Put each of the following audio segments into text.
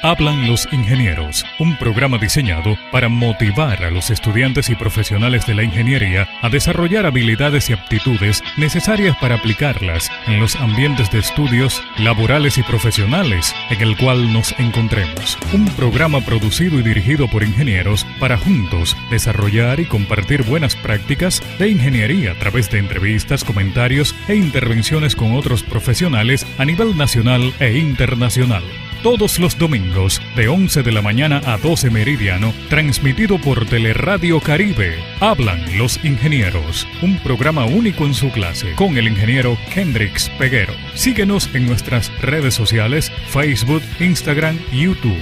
Hablan los ingenieros, un programa diseñado para motivar a los estudiantes y profesionales de la ingeniería a desarrollar habilidades y aptitudes necesarias para aplicarlas en los ambientes de estudios, laborales y profesionales en el cual nos encontremos. Un programa producido y dirigido por ingenieros para juntos desarrollar y compartir buenas prácticas de ingeniería a través de entrevistas, comentarios e intervenciones con otros profesionales a nivel nacional e internacional. Todos los domingos, de 11 de la mañana a 12 meridiano, transmitido por Teleradio Caribe. Hablan los ingenieros, un programa único en su clase, con el ingeniero Kendrix Peguero. Síguenos en nuestras redes sociales, Facebook, Instagram, YouTube,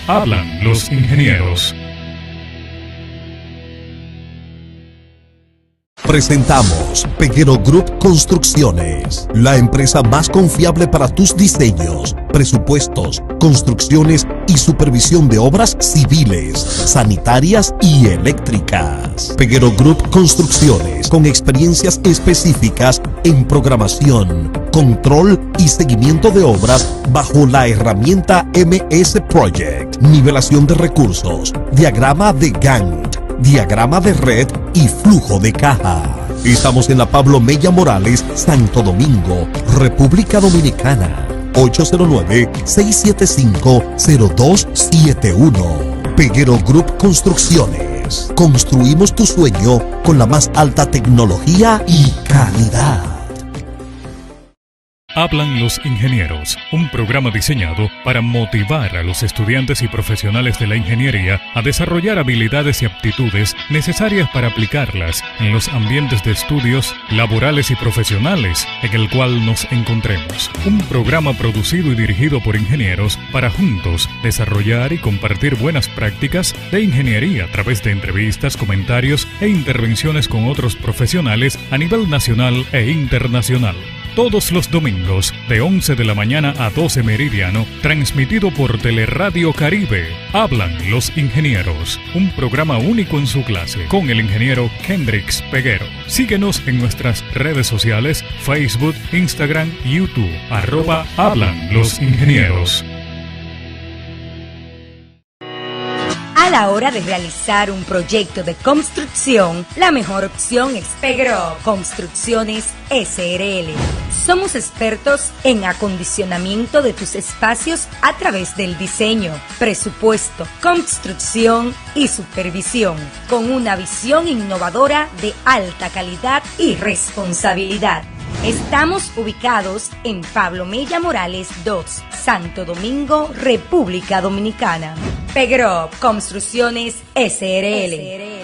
@Hablan los ingenieros. Presentamos Peguero Group Construcciones, la empresa más confiable para tus diseños, presupuestos, construcciones y supervisión de obras civiles, sanitarias y eléctricas. Peguero Group Construcciones, con experiencias específicas en programación, control y seguimiento de obras bajo la herramienta MS Project, nivelación de recursos, diagrama de Gantt, diagrama de red y flujo de caja. Estamos en la Pablo Mella Morales, Santo Domingo, República Dominicana. 809-675-0271. Peguero Group Construcciones. Construimos tu sueño con la más alta tecnología y calidad. Hablan los ingenieros, un programa diseñado para motivar a los estudiantes y profesionales de la ingeniería a desarrollar habilidades y aptitudes necesarias para aplicarlas en los ambientes de estudios, laborales y profesionales en el cual nos encontremos. Un programa producido y dirigido por ingenieros para juntos desarrollar y compartir buenas prácticas de ingeniería a través de entrevistas, comentarios e intervenciones con otros profesionales a nivel nacional e internacional. Todos los domingos, de 11 de la mañana a 12 meridiano, transmitido por Teleradio Caribe. Hablan los ingenieros, un programa único en su clase, con el ingeniero Kendrix Peguero. Síguenos en nuestras redes sociales, Facebook, Instagram, YouTube, @Hablan los ingenieros. A la hora de realizar un proyecto de construcción, la mejor opción es Peguero Construcciones SRL. Somos expertos en acondicionamiento de tus espacios a través del diseño, presupuesto, construcción y supervisión, con una visión innovadora de alta calidad y responsabilidad. Estamos ubicados en Pablo Mella Morales 2, Santo Domingo, República Dominicana. Peguero Construcciones SRL.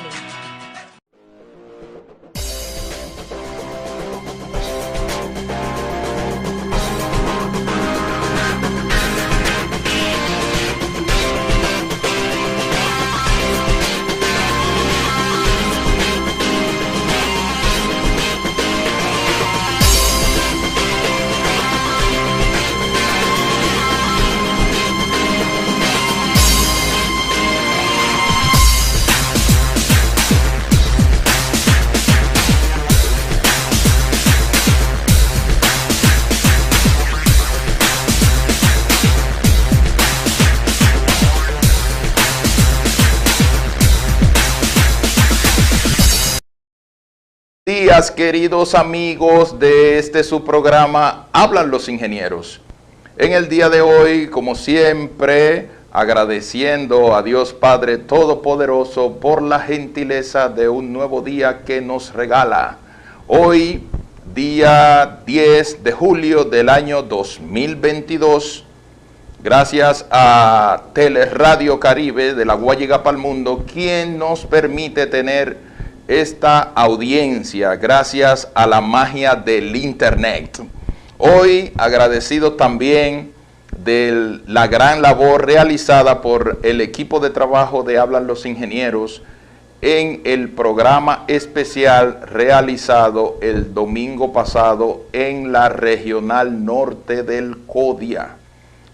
Días, queridos amigos de su programa Hablan los Ingenieros. En el día de hoy, como siempre, agradeciendo a Dios Padre Todopoderoso por la gentileza de un nuevo día que nos regala. Hoy, día 10 de julio del año 2022, gracias a Teleradio Caribe de la Guayiga para el Mundo, quien nos permite tener esta audiencia gracias a la magia del internet. Hoy agradecido también de la gran labor realizada por el equipo de trabajo de Hablan los Ingenieros en el programa especial realizado el domingo pasado en la Regional Norte del CODIA.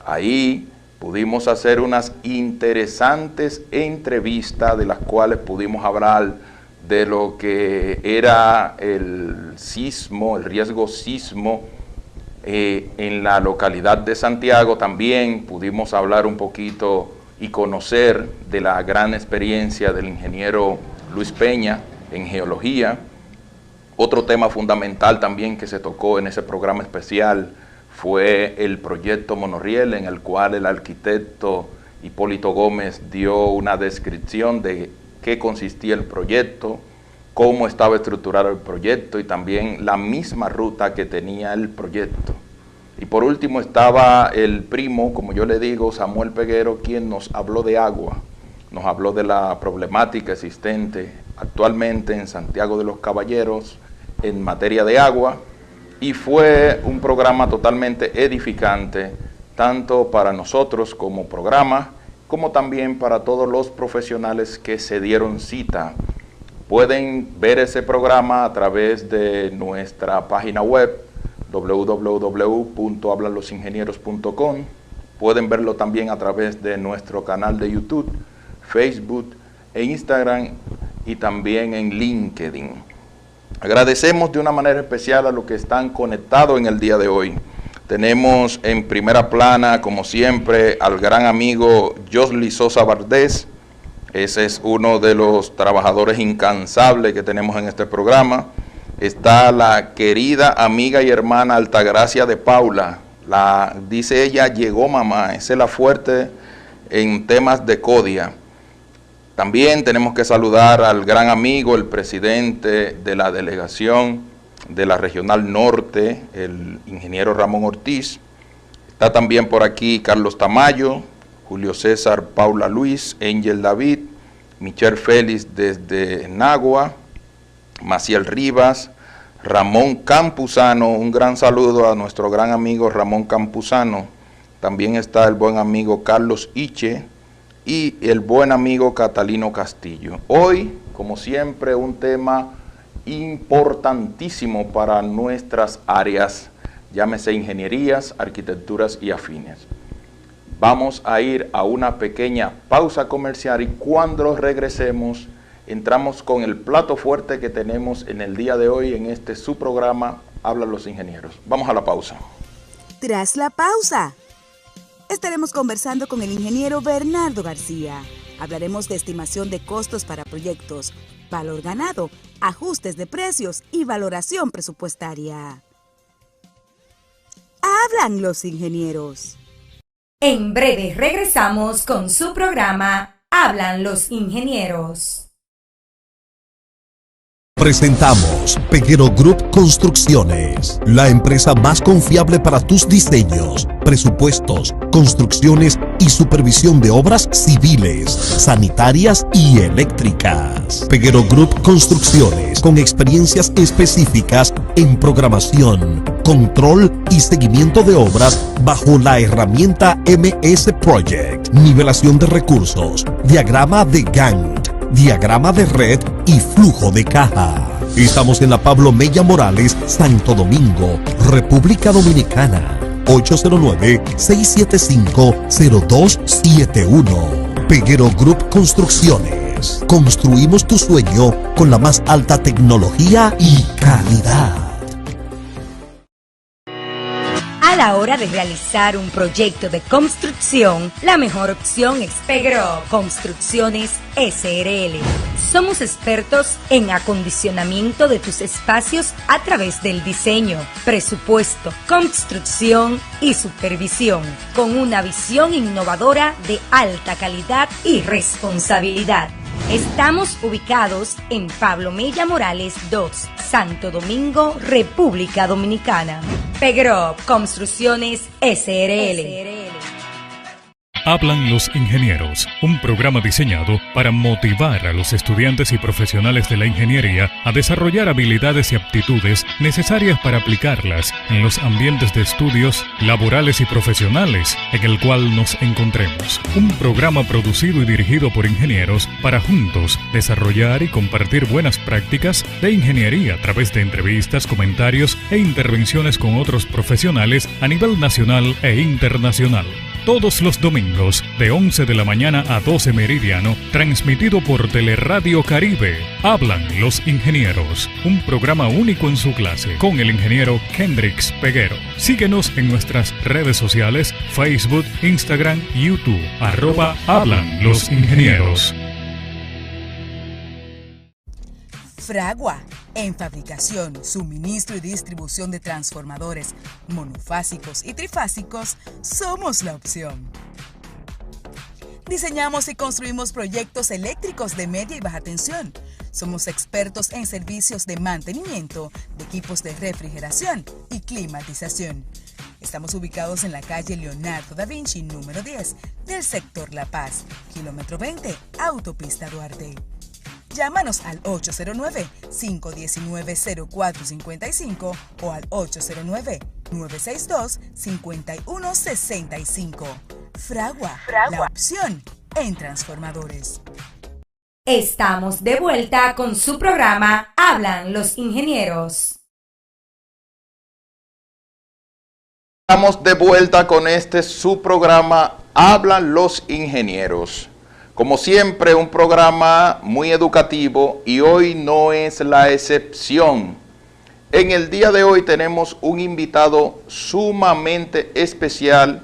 Ahí pudimos hacer unas interesantes entrevistas de las cuales pudimos hablar de lo que era el sismo, el riesgo sismo En la localidad de Santiago también pudimos hablar un poquito y conocer de la gran experiencia del ingeniero Luis Peña en geología. Otro tema fundamental también que se tocó en ese programa especial fue el proyecto Monorriel, en el cual el arquitecto Hipólito Gómez dio una descripción de qué consistía el proyecto, cómo estaba estructurado el proyecto y también la misma ruta que tenía el proyecto. Y por último estaba el primo, como yo le digo, Samuel Peguero, quien nos habló de agua, nos habló de la problemática existente actualmente en Santiago de los Caballeros en materia de agua, y fue un programa totalmente edificante, tanto para nosotros como programa, como también para todos los profesionales que se dieron cita. Pueden ver ese programa a través de nuestra página web www.hablanlosingenieros.com. Pueden verlo también a través de nuestro canal de YouTube, Facebook e Instagram y también en LinkedIn. Agradecemos de una manera especial a los que están conectados en el día de hoy. Tenemos en primera plana, como siempre, al gran amigo Josly Sosa Valdés. Ese es uno de los trabajadores incansables que tenemos en este programa. Está la querida amiga y hermana Altagracia de Paula. Dice ella, llegó mamá. Esa es la fuerte en temas de CODIA. También tenemos que saludar al gran amigo, el presidente de la delegación de la Regional Norte, el ingeniero Ramón Ortiz. Está también por aquí Carlos Tamayo, Julio César Paula Luis, Angel David, Michelle Félix desde Nagua, Maciel Rivas, Ramón Campuzano, un gran saludo a nuestro gran amigo Ramón Campuzano. También está el buen amigo Carlos Iche y el buen amigo Catalino Castillo. Hoy, como siempre, un tema importantísimo para nuestras áreas, llámese ingenierías, arquitecturas y afines. Vamos a ir a una pequeña pausa comercial y cuando regresemos entramos con el plato fuerte que tenemos en el día de hoy en este su programa Hablan los Ingenieros. Vamos a la pausa. Tras la pausa, estaremos conversando con el ingeniero Bernardo García. Hablaremos de estimación de costos para proyectos, valor ganado, ajustes de precios y valoración presupuestaria. Hablan los ingenieros. En breve regresamos con su programa Hablan los Ingenieros. Presentamos Peguero Group Construcciones, la empresa más confiable para tus diseños, presupuestos, construcciones y supervisión de obras civiles, sanitarias y eléctricas. Peguero Group Construcciones, con experiencias específicas en programación, control y seguimiento de obras bajo la herramienta MS Project, nivelación de recursos, diagrama de Gantt, diagrama de red y flujo de caja. Estamos en la Pablo Mella Morales, Santo Domingo, República Dominicana. 809-675-0271. Peguero Group Construcciones. Construimos tu sueño con la más alta tecnología y calidad. A la hora de realizar un proyecto de construcción, la mejor opción es Peguero Construcciones SRL. Somos expertos en acondicionamiento de tus espacios a través del diseño, presupuesto, construcción y supervisión, con una visión innovadora de alta calidad y responsabilidad. Estamos ubicados en Pablo Mella Morales 2, Santo Domingo, República Dominicana. Peguero Construcciones SRL. Hablan los Ingenieros, un programa diseñado para motivar a los estudiantes y profesionales de la ingeniería a desarrollar habilidades y aptitudes necesarias para aplicarlas en los ambientes de estudios, laborales y profesionales en el cual nos encontremos. Un programa producido y dirigido por ingenieros para juntos desarrollar y compartir buenas prácticas de ingeniería a través de entrevistas, comentarios e intervenciones con otros profesionales a nivel nacional e internacional. todos los domingos de 11 de la mañana a 12 meridiano, transmitido por Teleradio Caribe. Hablan los ingenieros, un programa único en su clase con el ingeniero Kendrix Peguero. Síguenos en nuestras redes sociales, Facebook, Instagram, YouTube, @Hablan los ingenieros. Fragua, en fabricación, suministro y distribución de transformadores monofásicos y trifásicos, somos la opción. Diseñamos y construimos proyectos eléctricos de media y baja tensión. Somos expertos en servicios de mantenimiento de equipos de refrigeración y climatización. Estamos ubicados en la calle Leonardo da Vinci, número 10, del sector La Paz, kilómetro 20, Autopista Duarte. Llámanos al 809-519-0455 o al 809-962-5165. Fragua, la opción en transformadores. Estamos de vuelta con su programa Hablan los ingenieros. Estamos de vuelta con su programa Hablan los ingenieros. Como siempre, un programa muy educativo y hoy no es la excepción. En el día de hoy tenemos un invitado sumamente especial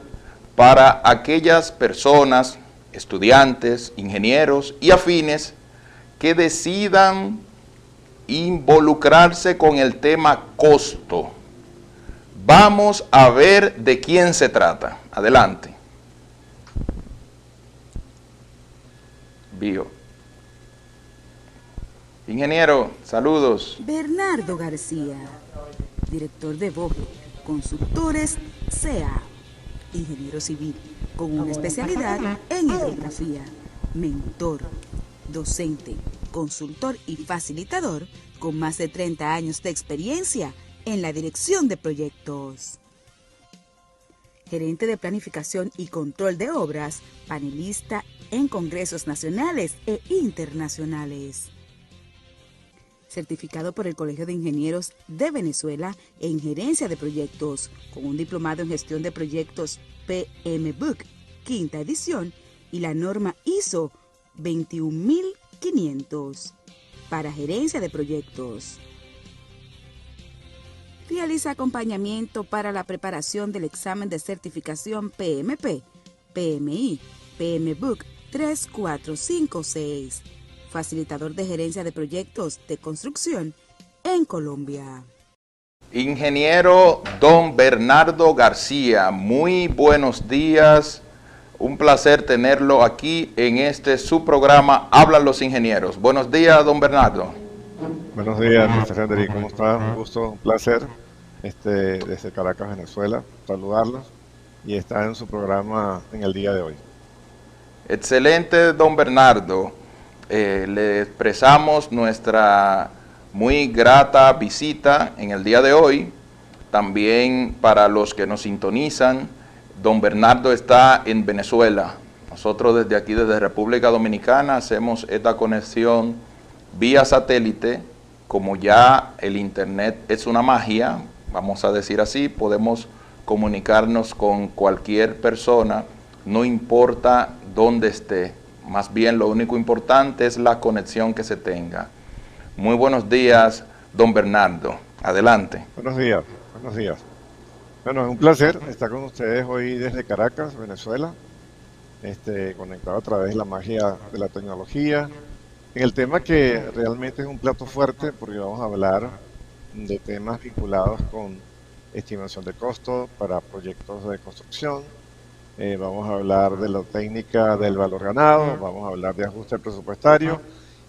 para aquellas personas, estudiantes, ingenieros y afines que decidan involucrarse con el tema costo. Vamos a ver de quién se trata. Adelante. Bio. Ingeniero, saludos. Bernardo García, director de Boge, Consultores CA, ingeniero civil con una especialidad en hidrografía, mentor, docente, consultor y facilitador con más de 30 años de experiencia en la dirección de proyectos. Gerente de planificación y control de obras, panelista en congresos nacionales e internacionales. Certificado por el Colegio de Ingenieros de Venezuela en gerencia de proyectos, con un diplomado en gestión de proyectos PMBOK, quinta edición, y la norma ISO 21500 para gerencia de proyectos. Realiza acompañamiento para la preparación del examen de certificación PMP, PMI, PMBOK 3456. Facilitador de gerencia de proyectos de construcción en Colombia. Ingeniero don Bernardo García, muy buenos días. Un placer tenerlo aquí en su programa Hablan los Ingenieros. Buenos días, don Bernardo. Buenos días, Mr. Henry. ¿Cómo está? Un gusto, un placer. Desde Caracas, Venezuela, saludarlos y estar en su programa en el día de hoy. Excelente, don Bernardo. Le expresamos nuestra muy grata visita en el día de hoy. También para los que nos sintonizan, don Bernardo está en Venezuela. Nosotros desde aquí, desde República Dominicana, hacemos esta conexión vía satélite. Como ya el internet es una magia, vamos a decir así, podemos comunicarnos con cualquier persona, no importa dónde esté. Más bien lo único importante es la conexión que se tenga. Muy buenos días, don Bernardo. Adelante. Buenos días, buenos días. Bueno, es un placer estar con ustedes hoy desde Caracas, Venezuela, conectado a través de la magia de la tecnología, en el tema que realmente es un plato fuerte porque vamos a hablar de temas vinculados con estimación de costos para proyectos de construcción. Vamos a hablar de la técnica del valor ganado, vamos a hablar de ajuste presupuestario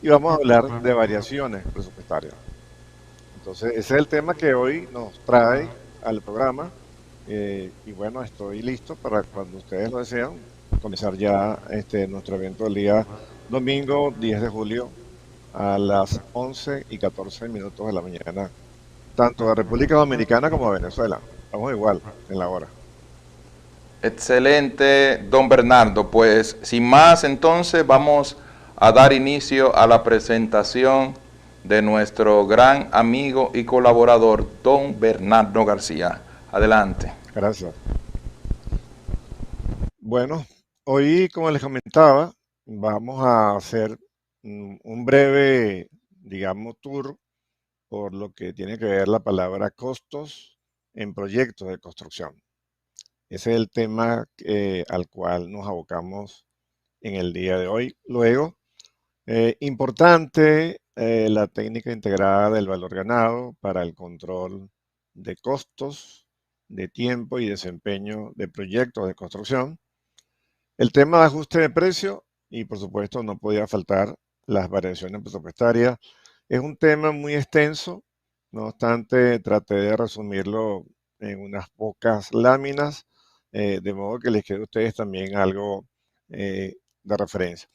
y vamos a hablar de variaciones presupuestarias. Entonces, ese es el tema que hoy nos trae al programa y bueno, estoy listo para cuando ustedes lo desean comenzar ya nuestro evento del día domingo 10 de julio a las 11:14 de la mañana, tanto de República Dominicana como de Venezuela. Estamos igual en la hora. Excelente, don Bernardo. Pues sin más, entonces vamos a dar inicio a la presentación de nuestro gran amigo y colaborador, don Bernardo García. Adelante. Gracias. Bueno, hoy, como les comentaba, vamos a hacer un breve, digamos, tour por lo que tiene que ver la palabra costos en proyectos de construcción. Ese es el tema al cual nos abocamos en el día de hoy. Luego, importante, la técnica integrada del valor ganado para el control de costos, de tiempo y desempeño de proyectos de construcción. El tema de ajuste de precio y por supuesto no podía faltar las variaciones presupuestarias. Es un tema muy extenso, no obstante traté de resumirlo en unas pocas láminas, de modo que les quede a ustedes también algo de referencia.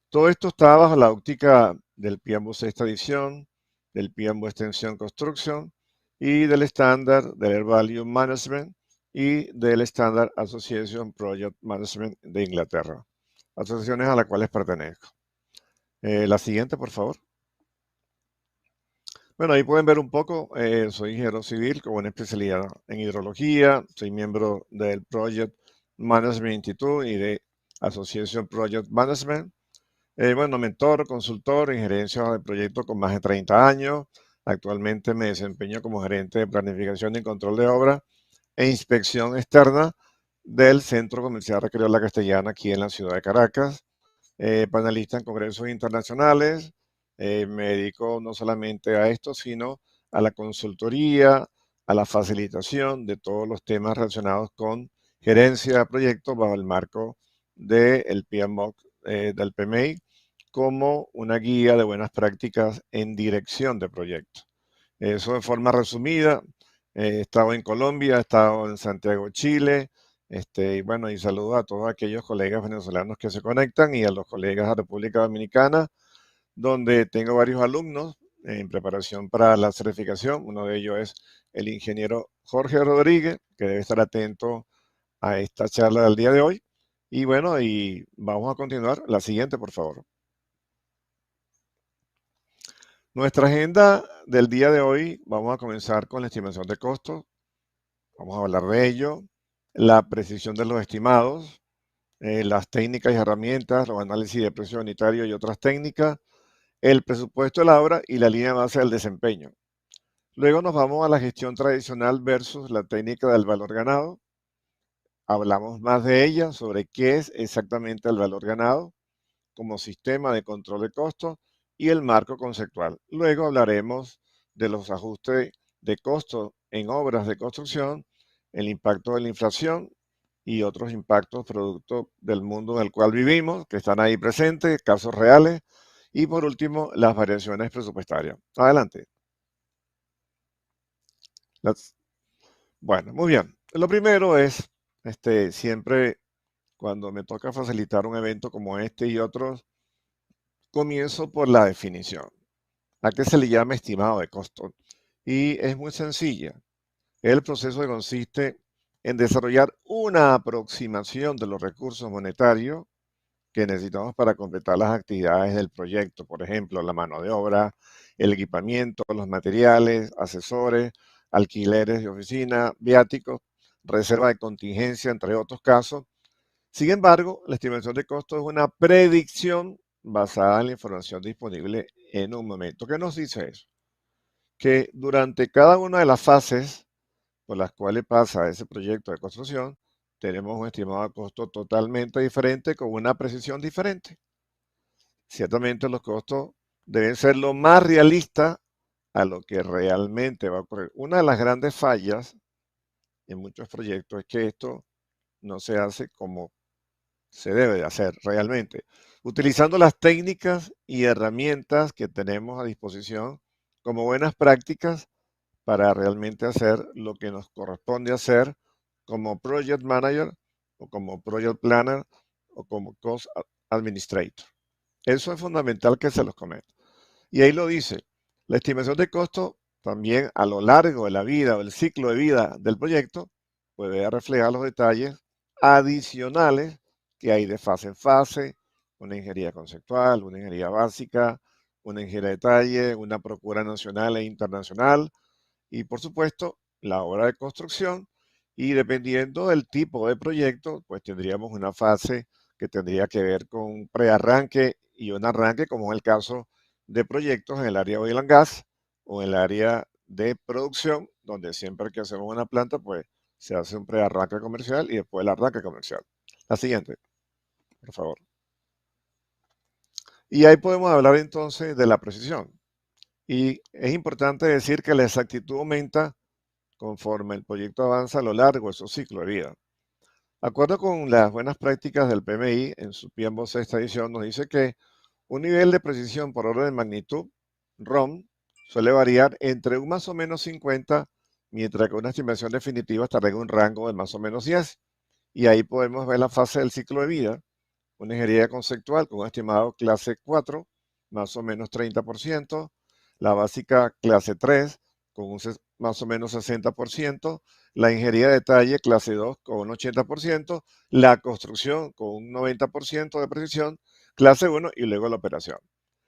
Todo esto está bajo la óptica del PMBOK sexta edición, del PMBOK Extensión Construction y del estándar del Air Value Management y del Standard Association Project Management de Inglaterra, asociaciones a las cuales pertenezco. La siguiente, por favor. Bueno, ahí pueden ver un poco, soy ingeniero civil con una especialidad en hidrología, soy miembro del Project Management Institute y de Association Project Management. Bueno, mentor, consultor en gerencia de proyectos con más de 30 años. Actualmente me desempeño como gerente de planificación y control de obra e inspección externa del Centro Comercial Recreo La Castellana aquí en la ciudad de Caracas. Panelista en congresos internacionales. Me dedico no solamente a esto, sino a la consultoría, a la facilitación de todos los temas relacionados con gerencia de proyectos bajo el marco del PMBOK, del PMI, como una guía de buenas prácticas en dirección de proyectos. Eso de forma resumida. He estado en Colombia, he estado en Santiago, Chile, y bueno, y saludo a todos aquellos colegas venezolanos que se conectan y a los colegas de República Dominicana, donde tengo varios alumnos en preparación para la certificación. Uno de ellos es el ingeniero Jorge Rodríguez, que debe estar atento a esta charla del día de hoy. Y bueno, y vamos a continuar. La siguiente, por favor. Nuestra agenda del día de hoy, vamos a comenzar con la estimación de costos. Vamos a hablar de ello, la precisión de los estimados, las técnicas y herramientas, los análisis de precio unitario y otras técnicas, el presupuesto de la obra y la línea base del desempeño. Luego nos vamos a la gestión tradicional versus la técnica del valor ganado. Hablamos más de ella, sobre qué es exactamente el valor ganado como sistema de control de costos y el marco conceptual. Luego hablaremos de los ajustes de costos en obras de construcción, el impacto de la inflación y otros impactos producto del mundo en el cual vivimos, que están ahí presentes, casos reales, y por último, las variaciones presupuestarias. Adelante. Bueno, muy bien. Lo primero es, siempre cuando me toca facilitar un evento como este y otros, comienzo por la definición. ¿A qué se le llama estimado de costo? Y es muy sencilla. El proceso que consiste en desarrollar una aproximación de los recursos monetarios que necesitamos para completar las actividades del proyecto. Por ejemplo, la mano de obra, el equipamiento, los materiales, asesores, alquileres de oficina, viáticos, reserva de contingencia, entre otros casos. Sin embargo, la estimación de costos es una predicción basada en la información disponible en un momento. ¿Qué nos dice eso? Que durante cada una de las fases por las cuales pasa ese proyecto de construcción, tenemos un estimado de costo totalmente diferente con una precisión diferente. Ciertamente los costos deben ser lo más realista a lo que realmente va a ocurrir. Una de las grandes fallas en muchos proyectos es que esto no se hace como se debe de hacer realmente, utilizando las técnicas y herramientas que tenemos a disposición como buenas prácticas para realmente hacer lo que nos corresponde hacer como project manager o como project planner o como cost administrator. Eso es fundamental que se los comento. Y ahí lo dice, la estimación de costo también a lo largo de la vida o el ciclo de vida del proyecto puede reflejar los detalles adicionales que hay de fase en fase, una ingeniería conceptual, una ingeniería básica, una ingeniería de detalle, una procura nacional e internacional y por supuesto la obra de construcción Y dependiendo del tipo de proyecto, pues tendríamos una fase que tendría que ver con un prearranque y un arranque, como es el caso de proyectos en el área de oil and gas o en el área de producción, donde siempre que hacemos una planta, pues se hace un prearranque comercial y después el arranque comercial. La siguiente, por favor. Y ahí podemos hablar entonces de la precisión. Y es importante decir que la exactitud aumenta conforme el proyecto avanza a lo largo de su ciclo de vida. De acuerdo con las buenas prácticas del PMI, en su PMBOK sexta edición, nos dice que un nivel de precisión por orden de magnitud, ROM, suele variar entre un más o menos 50, mientras que una estimación definitiva estará en un rango de más o menos 10. Y ahí podemos ver la fase del ciclo de vida, una ingeniería conceptual con un estimado clase 4, más o menos 30%, la básica clase 3, con un más o menos 60%, la ingeniería de detalle clase 2 con un 80%, la construcción con un 90% de precisión, clase 1 y luego la operación.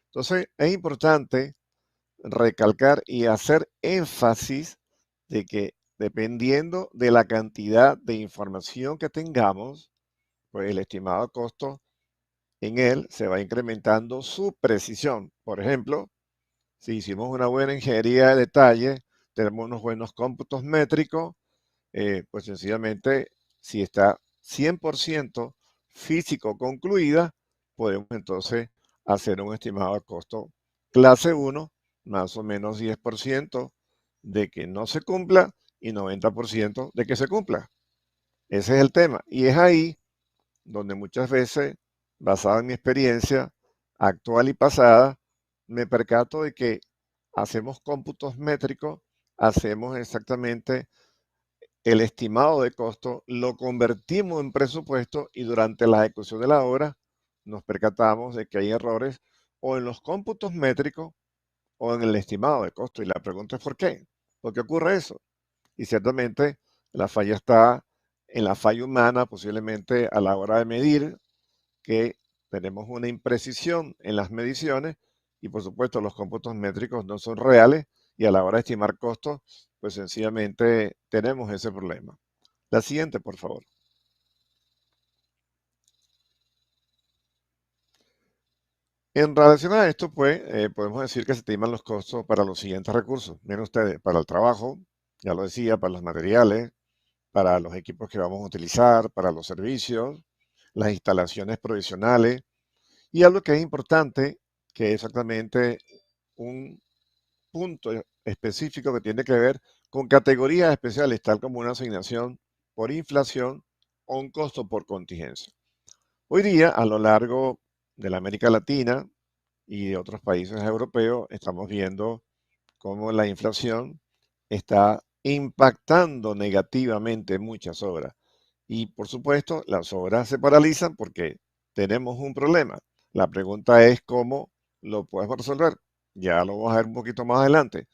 Entonces, es importante recalcar y hacer énfasis de que dependiendo de la cantidad de información que tengamos, pues el estimado costo en él se va incrementando su precisión. Por ejemplo, si hicimos una buena ingeniería de detalle, tenemos unos buenos cómputos métricos, pues sencillamente, si está 100% físico concluida, podemos entonces hacer un estimado de costo clase 1, más o menos 10% de que no se cumpla y 90% de que se cumpla. Ese es el tema. Y es ahí donde muchas veces, basado en mi experiencia actual y pasada, me percato de que hacemos cómputos métricos, hacemos exactamente el estimado de costo, lo convertimos en presupuesto y durante la ejecución de la obra nos percatamos de que hay errores o en los cómputos métricos o en el estimado de costo. Y la pregunta es ¿por qué? ¿Por qué ocurre eso? Y ciertamente la falla está en la falla humana, posiblemente a la hora de medir, que tenemos una imprecisión en las mediciones y por supuesto los cómputos métricos no son reales y a la hora de estimar costos, pues sencillamente tenemos ese problema. La siguiente, por favor. En relación a esto, pues podemos decir que se estiman los costos para los siguientes recursos. Miren ustedes, para el trabajo, ya lo decía, para los materiales, para los equipos que vamos a utilizar, para los servicios, las instalaciones provisionales y algo que es importante, que es exactamente un punto específico que tiene que ver con categorías especiales, tal como una asignación por inflación o un costo por contingencia. Hoy día, a lo largo de la América Latina y de otros países europeos, estamos viendo cómo la inflación está impactando negativamente muchas obras. Y por supuesto, las obras se paralizan porque tenemos un problema. La pregunta es cómo lo podemos resolver. Ya lo vamos a ver un poquito más adelante.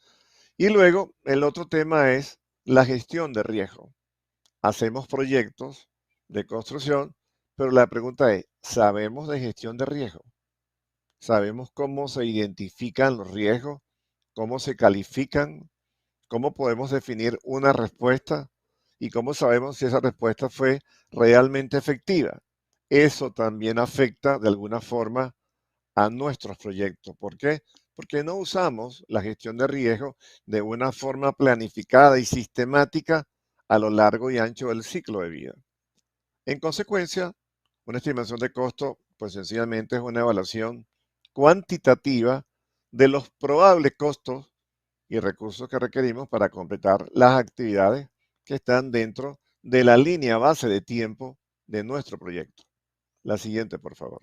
Y luego, el otro tema es la gestión de riesgo. Hacemos proyectos de construcción, pero la pregunta es, ¿sabemos de gestión de riesgo? ¿Sabemos cómo se identifican los riesgos? ¿Cómo se califican? ¿Cómo podemos definir una respuesta? ¿Y cómo sabemos si esa respuesta fue realmente efectiva? Eso también afecta de alguna forma a nuestros proyectos. ¿Por qué? Porque no usamos la gestión de riesgo de una forma planificada y sistemática a lo largo y ancho del ciclo de vida. En consecuencia, una estimación de costo, pues sencillamente es una evaluación cuantitativa de los probables costos y recursos que requerimos para completar las actividades que están dentro de la línea base de tiempo de nuestro proyecto. La siguiente, por favor.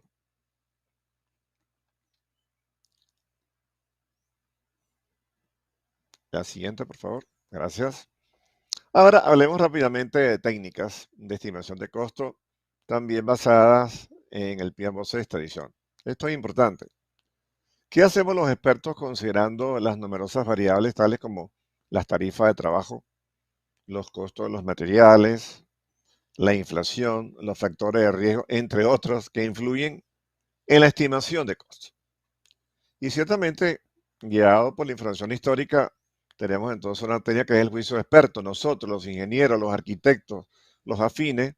La siguiente, por favor. Gracias. Ahora hablemos rápidamente de técnicas de estimación de costo, también basadas en el PMBOK sexta edición. Esto es importante. ¿Qué hacemos los expertos considerando las numerosas variables tales como las tarifas de trabajo, los costos de los materiales, la inflación, los factores de riesgo, entre otros, que influyen en la estimación de costos? Y ciertamente, guiado por la información histórica, tenemos entonces una técnica que es el juicio de experto, nosotros, los ingenieros, los arquitectos, los afines,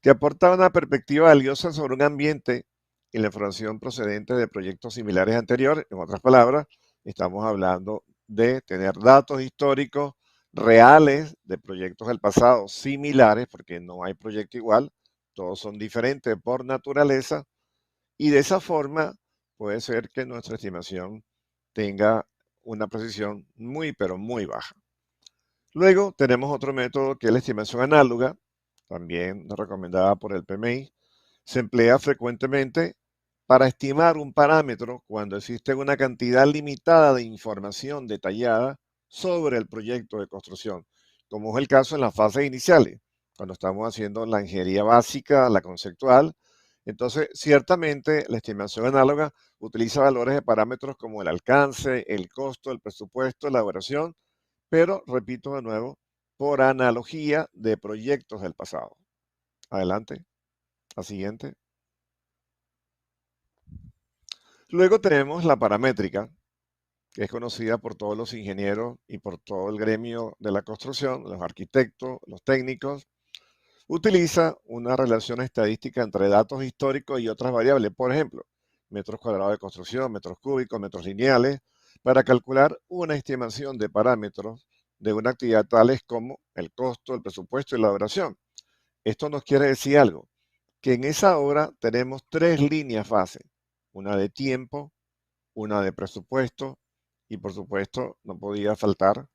que aporta una perspectiva valiosa sobre un ambiente y la información procedente de proyectos similares anteriores. En otras palabras, estamos hablando de tener datos históricos reales de proyectos del pasado similares, porque no hay proyecto igual, todos son diferentes por naturaleza, y de esa forma puede ser que nuestra estimación tenga una precisión muy, pero muy baja. Luego tenemos otro método que es la estimación análoga, también recomendada por el PMI. Se emplea frecuentemente para estimar un parámetro cuando existe una cantidad limitada de información detallada sobre el proyecto de construcción, como es el caso en las fases iniciales, cuando estamos haciendo la ingeniería básica, la conceptual. Entonces, ciertamente la estimación análoga utiliza valores de parámetros como el alcance, el costo, el presupuesto, la duración, pero repito de nuevo, por analogía de proyectos del pasado. Adelante, la siguiente. Luego tenemos la paramétrica, que es conocida por todos los ingenieros y por todo el gremio de la construcción, los arquitectos, los técnicos. Utiliza una relación estadística entre datos históricos y otras variables, por ejemplo, metros cuadrados de construcción, metros cúbicos, metros lineales, para calcular una estimación de parámetros de una actividad tales como el costo, el presupuesto y la duración. Esto nos quiere decir algo, que en esa obra tenemos tres líneas base, una de tiempo, una de presupuesto y por supuesto no podía faltar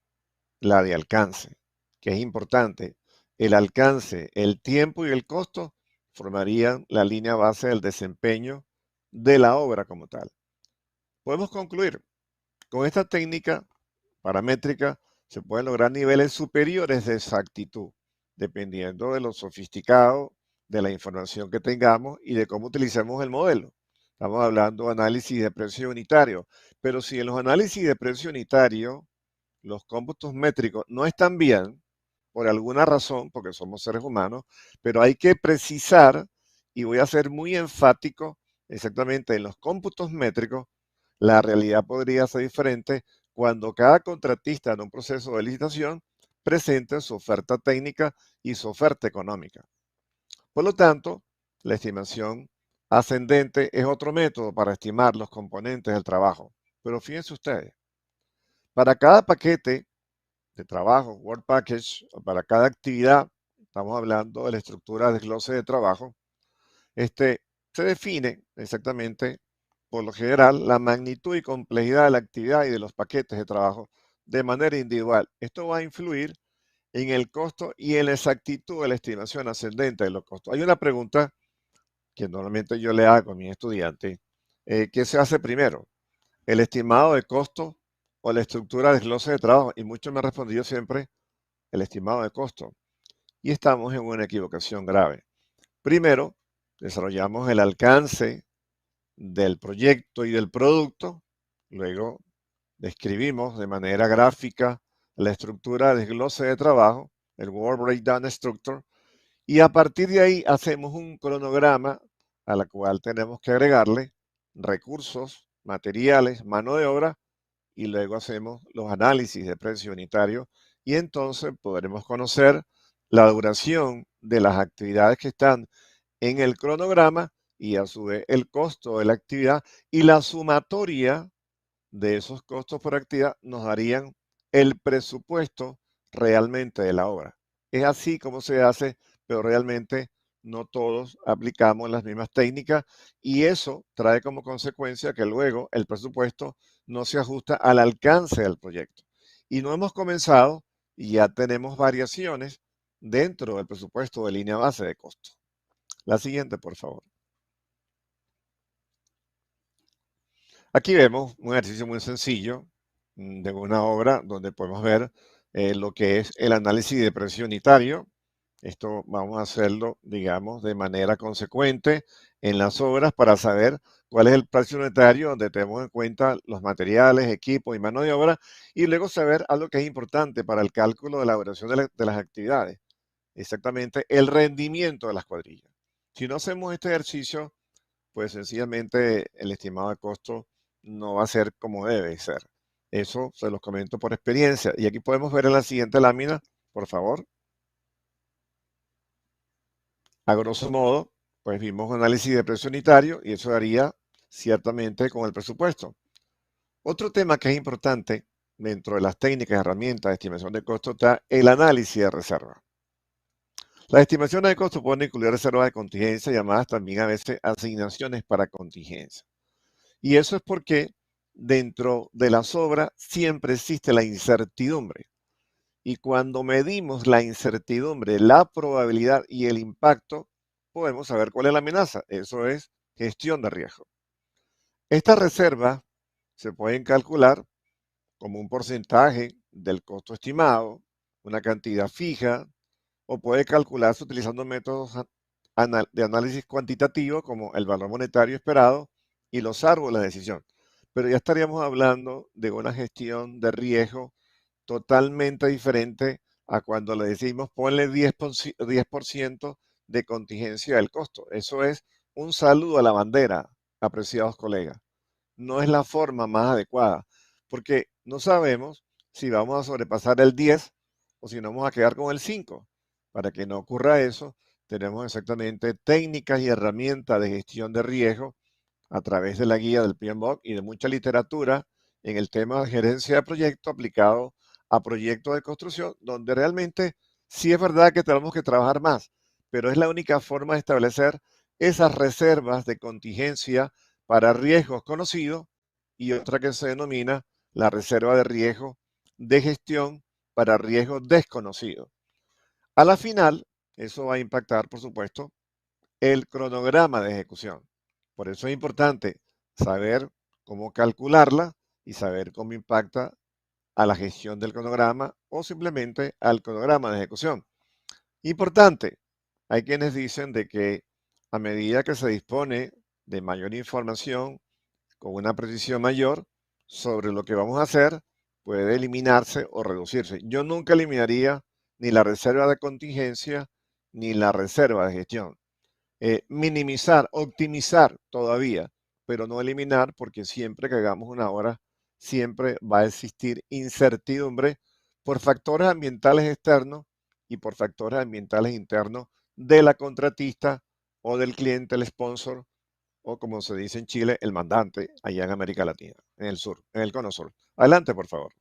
la de alcance, que es importante. El alcance, el tiempo y el costo formarían la línea base del desempeño de la obra como tal. Podemos concluir, con esta técnica paramétrica se pueden lograr niveles superiores de exactitud, dependiendo de lo sofisticado de la información que tengamos y de cómo utilicemos el modelo. Estamos hablando de análisis de precio unitario, pero si en los análisis de precio unitario los cómputos métricos no están bien, por alguna razón, porque somos seres humanos, pero hay que precisar, y voy a ser muy enfático exactamente en los cómputos métricos, la realidad podría ser diferente cuando cada contratista en un proceso de licitación presente su oferta técnica y su oferta económica. Por lo tanto, la estimación ascendente es otro método para estimar los componentes del trabajo. Pero fíjense ustedes, para cada paquete de trabajo, Work Package, o para cada actividad, estamos hablando de la estructura de desglose de trabajo, se define exactamente, por lo general, la magnitud y complejidad de la actividad y de los paquetes de trabajo de manera individual. Esto va a influir en el costo y en la exactitud de la estimación ascendente de los costos. Hay una pregunta que normalmente yo le hago a mis estudiantes. ¿Qué se hace primero? ¿El estimado de costo o la estructura de desglose de trabajo? Y muchos me han respondido siempre el estimado de costo. Y estamos en una equivocación grave. Primero, desarrollamos el alcance del proyecto y del producto. Luego, describimos de manera gráfica la estructura de desglose de trabajo, el Work Breakdown Structure, y a partir de ahí hacemos un cronograma a la cual tenemos que agregarle recursos, materiales, mano de obra, y luego hacemos los análisis de precio unitario y entonces podremos conocer la duración de las actividades que están en el cronograma y a su vez el costo de la actividad y la sumatoria de esos costos por actividad nos darían el presupuesto realmente de la obra. Es así como se hace, pero realmente no todos aplicamos las mismas técnicas y eso trae como consecuencia que luego el presupuesto no se ajusta al alcance del proyecto. Y no hemos comenzado y ya tenemos variaciones dentro del presupuesto de línea base de costo. La siguiente, por favor. Aquí vemos un ejercicio muy sencillo de una obra donde podemos ver lo que es el análisis de precio unitario. Esto vamos a hacerlo, digamos, de manera consecuente en las obras para saber cuál es el precio unitario donde tenemos en cuenta los materiales, equipos y mano de obra y luego saber algo que es importante para el cálculo de la duración de las actividades, exactamente el rendimiento de las cuadrillas. Si no hacemos este ejercicio, pues sencillamente el estimado de costo no va a ser como debe ser. Eso se los comento por experiencia. Y aquí podemos ver en la siguiente lámina, por favor. A grosso modo, pues vimos un análisis de precio unitario y eso daría ciertamente con el presupuesto. Otro tema que es importante dentro de las técnicas y herramientas de estimación de costo está el análisis de reserva. Las estimaciones de costo pueden incluir reservas de contingencia, llamadas también a veces asignaciones para contingencia. Y eso es porque dentro de las obras siempre existe la incertidumbre. Y cuando medimos la incertidumbre, la probabilidad y el impacto, podemos saber cuál es la amenaza. Eso es gestión de riesgo. Estas reservas se pueden calcular como un porcentaje del costo estimado, una cantidad fija, o puede calcularse utilizando métodos de análisis cuantitativo como el valor monetario esperado y los árboles de decisión. Pero ya estaríamos hablando de una gestión de riesgo totalmente diferente a cuando le decimos ponle 10% de contingencia del costo. Eso es un saludo a la bandera, apreciados colegas. No es la forma más adecuada, porque no sabemos si vamos a sobrepasar el 10 o si nos vamos a quedar con el 5. Para que no ocurra eso, tenemos exactamente técnicas y herramientas de gestión de riesgo a través de la guía del PMBOK y de mucha literatura en el tema de gerencia de proyecto aplicado a proyectos de construcción, donde realmente sí es verdad que tenemos que trabajar más, pero es la única forma de establecer esas reservas de contingencia para riesgos conocidos y otra que se denomina la reserva de riesgo de gestión para riesgos desconocidos. A la final, eso va a impactar, por supuesto, el cronograma de ejecución. Por eso es importante saber cómo calcularla y saber cómo impacta a la gestión del cronograma o simplemente al cronograma de ejecución. Importante, hay quienes dicen de que a medida que se dispone de mayor información con una precisión mayor sobre lo que vamos a hacer, puede eliminarse o reducirse. Yo nunca eliminaría ni la reserva de contingencia ni la reserva de gestión. Minimizar, optimizar todavía, pero no eliminar, porque siempre que hagamos una obra, siempre va a existir incertidumbre por factores ambientales externos y por factores ambientales internos de la contratista o del cliente, el sponsor, o como se dice en Chile, el mandante, allá en América Latina, en el sur, en el cono sur. Adelante, por favor.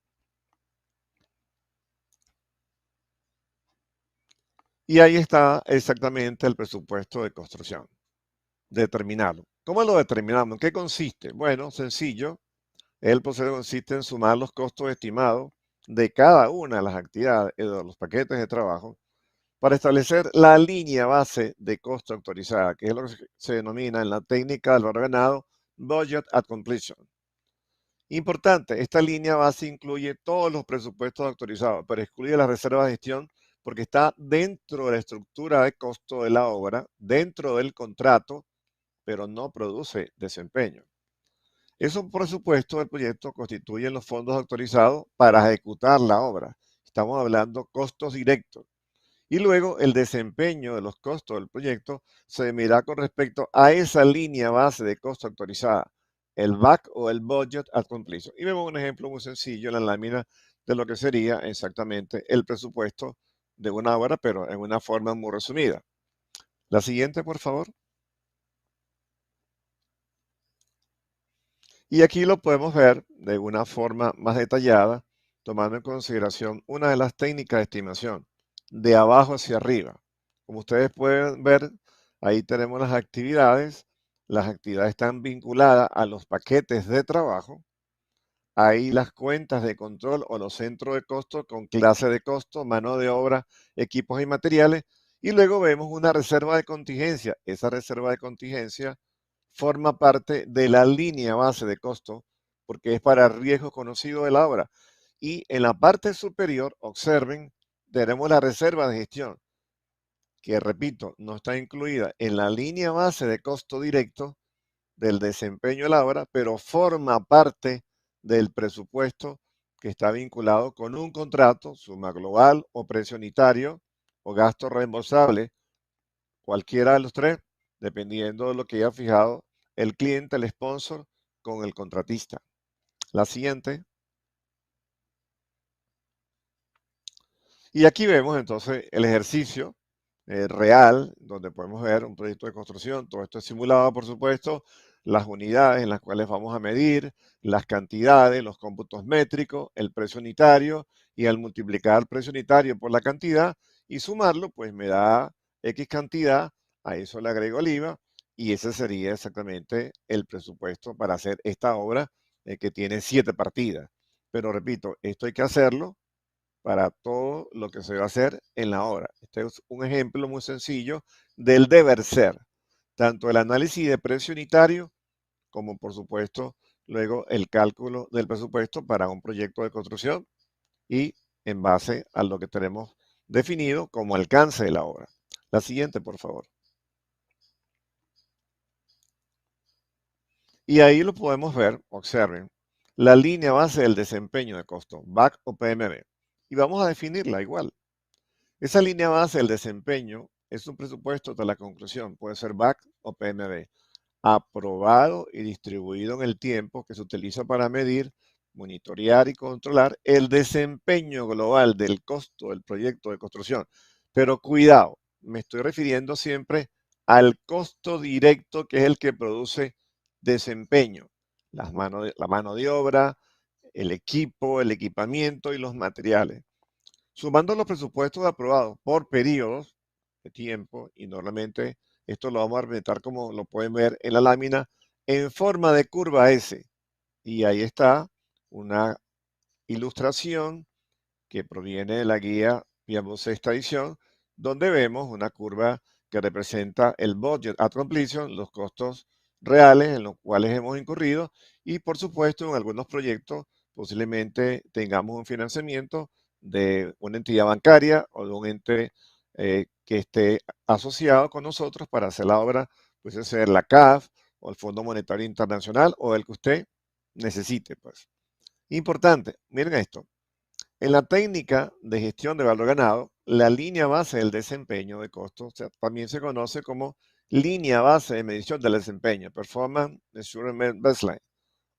Y ahí está exactamente el presupuesto de construcción. Determinarlo. ¿Cómo lo determinamos? ¿En qué consiste? Bueno, sencillo. El proceso consiste en sumar los costos estimados de cada una de las actividades de los paquetes de trabajo para establecer la línea base de costo autorizada, que es lo que se denomina en la técnica del valor ganado Budget at Completion. Importante, esta línea base incluye todos los presupuestos autorizados, pero excluye las reservas de gestión porque está dentro de la estructura de costo de la obra, dentro del contrato, pero no produce desempeño. Esos presupuestos del proyecto constituyen los fondos autorizados para ejecutar la obra. Estamos hablando costos directos. Y luego el desempeño de los costos del proyecto se medirá con respecto a esa línea base de costo autorizada, el BAC o el Budget at Completion. Y vemos un ejemplo muy sencillo en la lámina de lo que sería exactamente el presupuesto de una obra, pero en una forma muy resumida. La siguiente, por favor. Y aquí lo podemos ver de una forma más detallada, tomando en consideración una de las técnicas de estimación, de abajo hacia arriba. Como ustedes pueden ver, ahí tenemos las actividades. Las actividades están vinculadas a los paquetes de trabajo. Ahí las cuentas de control o los centros de costo con clase de costo, mano de obra, equipos y materiales. Y luego vemos una reserva de contingencia. Esa reserva de contingencia forma parte de la línea base de costo porque es para riesgo conocido de la obra. Y en la parte superior, observen, tenemos la reserva de gestión, que repito, no está incluida en la línea base de costo directo del desempeño de la obra, pero forma parte del presupuesto que está vinculado con un contrato, suma global o precio unitario o gasto reembolsable, cualquiera de los tres, dependiendo de lo que haya fijado el cliente, el sponsor, con el contratista. La siguiente. Y aquí vemos entonces el ejercicio real, donde podemos ver un proyecto de construcción. Todo esto es simulado, por supuesto, las unidades en las cuales vamos a medir, las cantidades, los cómputos métricos, el precio unitario, y al multiplicar el precio unitario por la cantidad y sumarlo, pues me da X cantidad, a eso le agrego el IVA, y ese sería exactamente el presupuesto para hacer esta obra que tiene 7 partidas. Pero repito, esto hay que hacerlo para todo lo que se va a hacer en la obra. Este es un ejemplo muy sencillo del deber ser, tanto el análisis de precio unitario como, por supuesto, luego el cálculo del presupuesto para un proyecto de construcción y en base a lo que tenemos definido como alcance de la obra. La siguiente, por favor. Y ahí lo podemos ver, observen, la línea base del desempeño de costo, BAC o PMB. Y vamos a definirla igual. Esa línea base del desempeño es un presupuesto de la conclusión, puede ser BAC o PMB, aprobado y distribuido en el tiempo que se utiliza para medir, monitorear y controlar el desempeño global del costo del proyecto de construcción. Pero cuidado, me estoy refiriendo siempre al costo directo, que es el que produce desempeño, la mano de obra, el equipo, el equipamiento y los materiales. Sumando los presupuestos aprobados por periodos de tiempo, y normalmente esto lo vamos a representar como lo pueden ver en la lámina, en forma de curva S. Y ahí está una ilustración que proviene de la guía Piamo sexta edición, donde vemos una curva que representa el budget at completion, los costos reales en los cuales hemos incurrido, y por supuesto en algunos proyectos posiblemente tengamos un financiamiento de una entidad bancaria o de un ente que esté asociado con nosotros para hacer la obra, puede ser la CAF o el Fondo Monetario Internacional o el que usted necesite, pues. Importante, miren esto. En la técnica de gestión de valor ganado, la línea base del desempeño de costos también se conoce como línea base de medición del desempeño, Performance Measurement Baseline,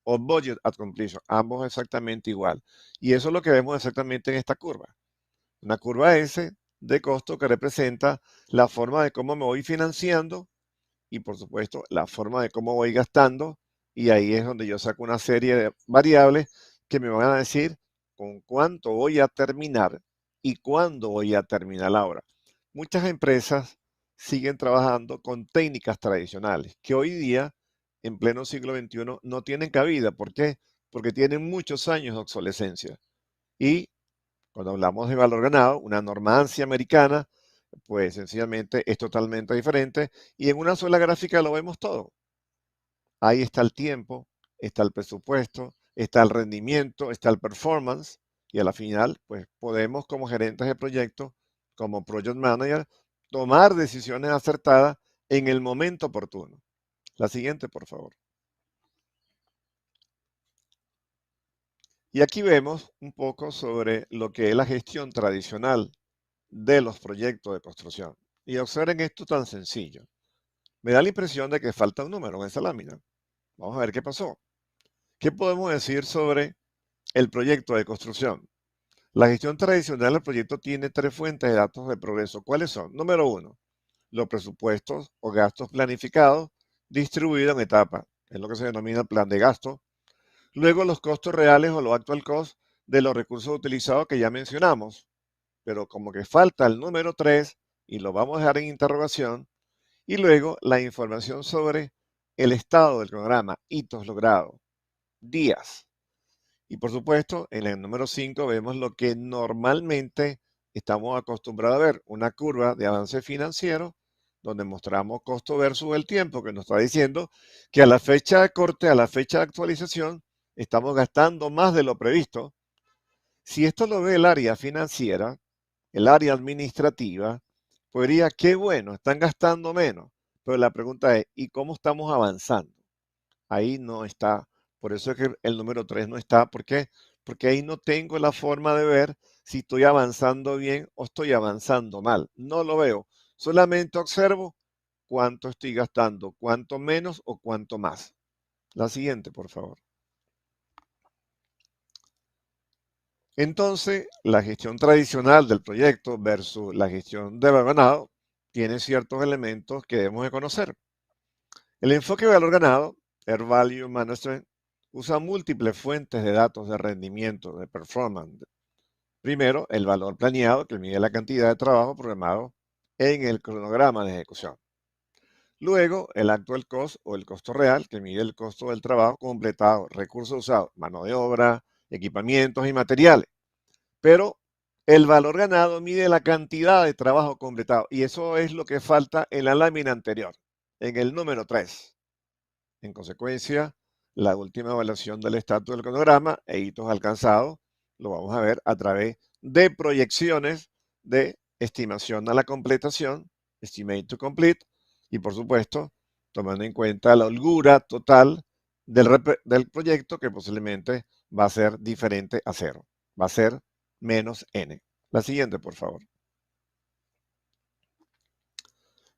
o Budget at Completion, ambos exactamente igual. Y eso es lo que vemos exactamente en esta curva. Una curva S de costo que representa la forma de cómo me voy financiando y, por supuesto, la forma de cómo voy gastando. Y ahí es donde yo saco una serie de variables que me van a decir con cuánto voy a terminar y cuándo voy a terminar la obra. Muchas empresas siguen trabajando con técnicas tradicionales que hoy día, en pleno siglo XXI, no tienen cabida. ¿Por qué? Porque tienen muchos años de obsolescencia. Y cuando hablamos de valor ganado, una norma ANSI americana, pues sencillamente es totalmente diferente y en una sola gráfica lo vemos todo. Ahí está el tiempo, está el presupuesto, está el rendimiento, está el performance, y a la final, pues podemos como gerentes de proyecto, como project manager, tomar decisiones acertadas en el momento oportuno. La siguiente, por favor. Y aquí vemos un poco sobre lo que es la gestión tradicional de los proyectos de construcción. Y observen esto tan sencillo. Me da la impresión de que falta un número en esa lámina. Vamos a ver qué pasó. ¿Qué podemos decir sobre el proyecto de construcción? La gestión tradicional del proyecto tiene 3 fuentes de datos de progreso. ¿Cuáles son? Número 1, los presupuestos o gastos planificados distribuidos en etapas. Es lo que se denomina plan de gasto. Luego los costos reales o los actual cost de los recursos utilizados que ya mencionamos. Pero como que falta el número 3 y lo vamos a dejar en interrogación. Y luego la información sobre el estado del programa, hitos logrados, días. Y por supuesto, en el número 5 vemos lo que normalmente estamos acostumbrados a ver, una curva de avance financiero, donde mostramos costo versus el tiempo, que nos está diciendo que a la fecha de corte, a la fecha de actualización, estamos gastando más de lo previsto. Si esto lo ve el área financiera, el área administrativa, pues diría, qué bueno, están gastando menos. Pero la pregunta es, ¿y cómo estamos avanzando? Ahí no está. Por eso es que el número 3 no está. ¿Por qué? Porque ahí no tengo la forma de ver si estoy avanzando bien o estoy avanzando mal. No lo veo. Solamente observo cuánto estoy gastando, cuánto menos o cuánto más. La siguiente, por favor. Entonces, la gestión tradicional del proyecto versus la gestión de valor ganado tiene ciertos elementos que debemos de conocer. El enfoque de valor ganado, Air Value Management, usa múltiples fuentes de datos de rendimiento, de performance. Primero, el valor planeado, que mide la cantidad de trabajo programado en el cronograma de ejecución. Luego, el actual cost o el costo real, que mide el costo del trabajo completado, recursos usados, mano de obra, equipamientos y materiales. Pero el valor ganado mide la cantidad de trabajo completado. Y eso es lo que falta en la lámina anterior, en el número 3. En consecuencia, la última evaluación del estatus del cronograma e hitos alcanzados lo vamos a ver a través de proyecciones de estimación a la completación, estimate to complete, y por supuesto, tomando en cuenta la holgura total del proyecto, que posiblemente va a ser diferente a 0. Va a ser menos n. La siguiente, por favor.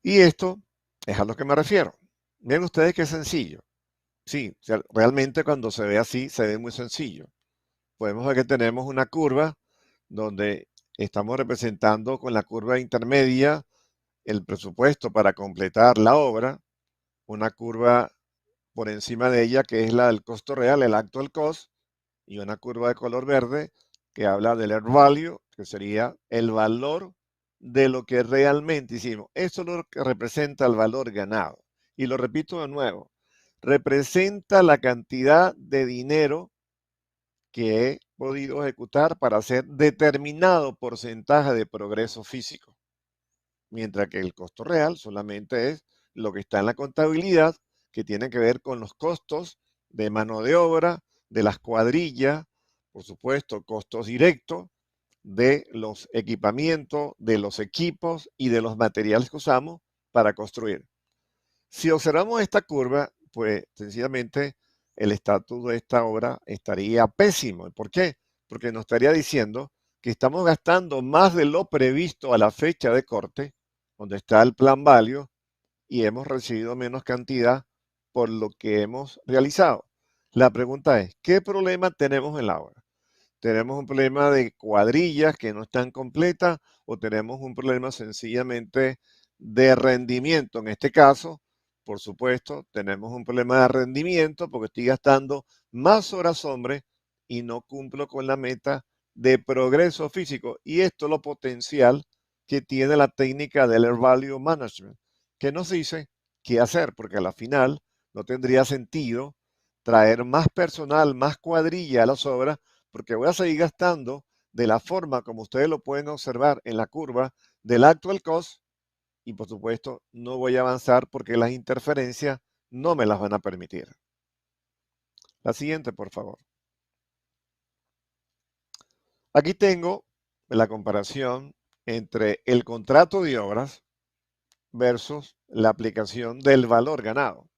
Y esto es a lo que me refiero. Vean ustedes qué sencillo. Sí, o sea, realmente cuando se ve así, se ve muy sencillo. Podemos ver que tenemos una curva donde estamos representando con la curva intermedia el presupuesto para completar la obra, una curva por encima de ella que es la del costo real, el actual cost, y una curva de color verde que habla del Air Value, que sería el valor de lo que realmente hicimos. Eso es lo que representa el valor ganado. Y lo repito de nuevo, representa la cantidad de dinero que he podido ejecutar para hacer determinado porcentaje de progreso físico. Mientras que el costo real solamente es lo que está en la contabilidad, que tiene que ver con los costos de mano de obra, de las cuadrillas, por supuesto, costos directos de los equipamientos, de los equipos y de los materiales que usamos para construir. Si observamos esta curva, pues sencillamente el estatus de esta obra estaría pésimo. ¿Por qué? Porque nos estaría diciendo que estamos gastando más de lo previsto a la fecha de corte, donde está el plan value, y hemos recibido menos cantidad por lo que hemos realizado. La pregunta es, ¿qué problema tenemos en la obra? ¿Tenemos un problema de cuadrillas que no están completas o tenemos un problema sencillamente de rendimiento? En este caso, por supuesto, tenemos un problema de rendimiento porque estoy gastando más horas hombre y no cumplo con la meta de progreso físico. Y esto es lo potencial que tiene la técnica del Air Value Management, que nos dice qué hacer, porque a la final no tendría sentido traer más personal, más cuadrilla a las obras, porque voy a seguir gastando de la forma como ustedes lo pueden observar en la curva del actual cost y por supuesto no voy a avanzar porque las interferencias no me las van a permitir. La siguiente, por favor. Aquí tengo la comparación entre el contrato de obras versus la aplicación del valor ganado.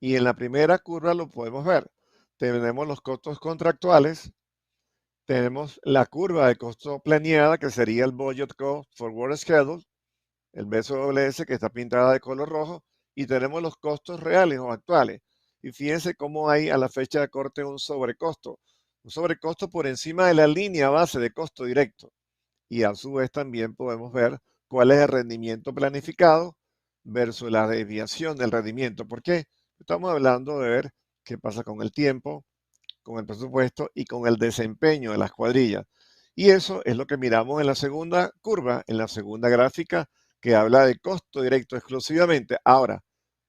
Y en la primera curva lo podemos ver. Tenemos los costos contractuales. Tenemos la curva de costo planeada, que sería el Budget Cost Forward Schedule, el BSWS, que está pintada de color rojo, y tenemos los costos reales o actuales. Y fíjense cómo hay a la fecha de corte un sobrecosto por encima de la línea base de costo directo. Y a su vez también podemos ver cuál es el rendimiento planificado versus la desviación del rendimiento. ¿Por qué? Estamos hablando de ver qué pasa con el tiempo, con el presupuesto y con el desempeño de las cuadrillas. Y eso es lo que miramos en la segunda curva, en la segunda gráfica, que habla de costo directo exclusivamente. Ahora,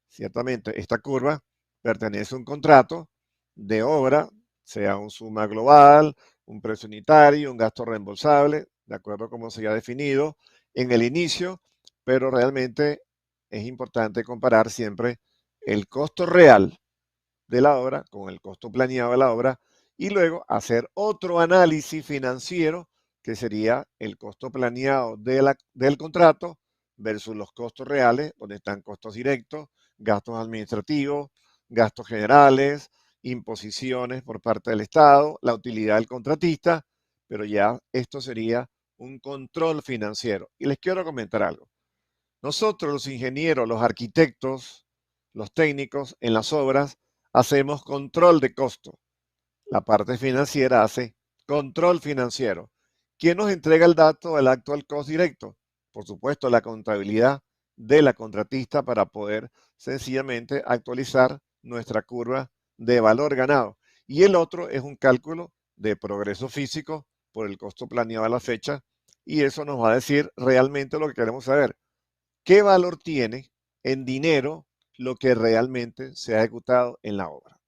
ciertamente, esta curva pertenece a un contrato de obra, sea un suma global, un precio unitario, un gasto reembolsable, de acuerdo a cómo se haya definido en el inicio, pero realmente es importante comparar siempre el costo real de la obra con el costo planeado de la obra y luego hacer otro análisis financiero que sería el costo planeado del contrato versus los costos reales, donde están costos directos, gastos administrativos, gastos generales, imposiciones por parte del Estado, la utilidad del contratista, pero ya esto sería un control financiero. Y les quiero comentar algo. Nosotros, los ingenieros, los arquitectos, los técnicos en las obras, hacemos control de costo. La parte financiera hace Control financiero. ¿Quién nos entrega el dato del actual cost directo? Por supuesto, la contabilidad de la contratista para poder sencillamente actualizar nuestra curva de valor ganado. Y el otro es un cálculo de progreso físico por el costo planeado a la fecha, y eso nos va a decir realmente lo que queremos saber. ¿Qué valor tiene en dinero lo que realmente se ha ejecutado en la obra?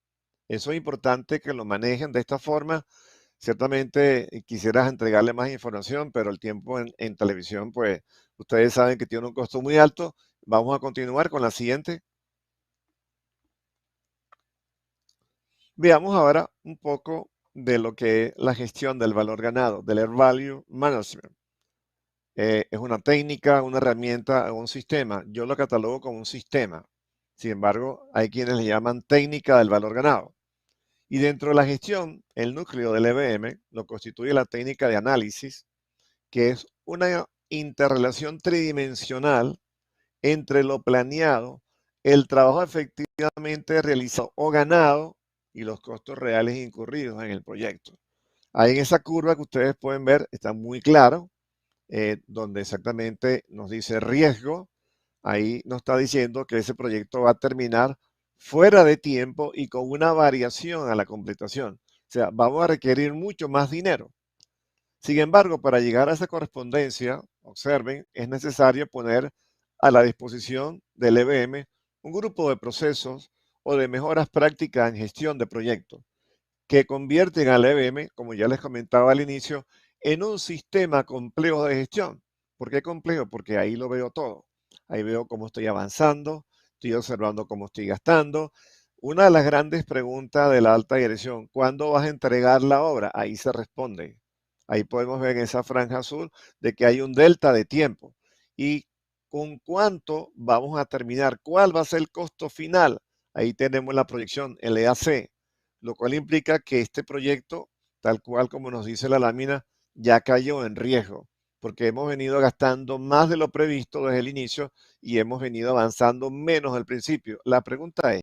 Eso es importante que lo manejen de esta forma. Ciertamente quisieras entregarle más información, pero el tiempo en televisión, pues ustedes saben que tiene un costo muy alto. Vamos a continuar con la siguiente. Veamos ahora un poco de lo que es la gestión del valor ganado, del Air Value Management. Es una técnica, una herramienta, un sistema. Yo lo catalogo como un sistema. Sin embargo, hay quienes le llaman técnica del valor ganado. Y dentro de la gestión, el núcleo del EBM lo constituye la técnica de análisis, que es una interrelación tridimensional entre lo planeado, el trabajo efectivamente realizado o ganado y los costos reales incurridos en el proyecto. Ahí en esa curva que ustedes pueden ver está muy claro, donde exactamente nos dice riesgo. Ahí nos está diciendo que ese proyecto va a terminar fuera de tiempo y con una variación a la completación. O sea, vamos a requerir mucho más dinero. Sin embargo, para llegar a esa correspondencia, observen, es necesario poner a la disposición del EBM un grupo de procesos o de mejoras prácticas en gestión de proyectos que convierten al EBM, como ya les comentaba al inicio, en un sistema complejo de gestión. ¿Por qué complejo? Porque ahí lo veo todo. Ahí veo cómo estoy avanzando, estoy observando cómo estoy gastando. Una de las grandes preguntas de la alta dirección, ¿cuándo vas a entregar la obra? Ahí se responde. Ahí podemos ver en esa franja azul de que hay un delta de tiempo. ¿Y con cuánto vamos a terminar? ¿Cuál va a ser el costo final? Ahí tenemos la proyección, el EAC, lo cual implica que este proyecto, tal cual como nos dice la lámina, ya cayó en riesgo, porque hemos venido gastando más de lo previsto desde el inicio y hemos venido avanzando menos al principio. La pregunta es,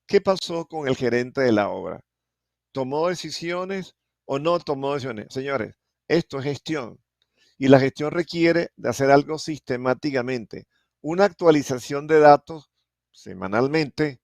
¿qué pasó con el gerente de la obra? ¿Tomó decisiones o no tomó decisiones? Señores, esto es gestión y la gestión requiere de hacer algo sistemáticamente, una actualización de datos semanalmente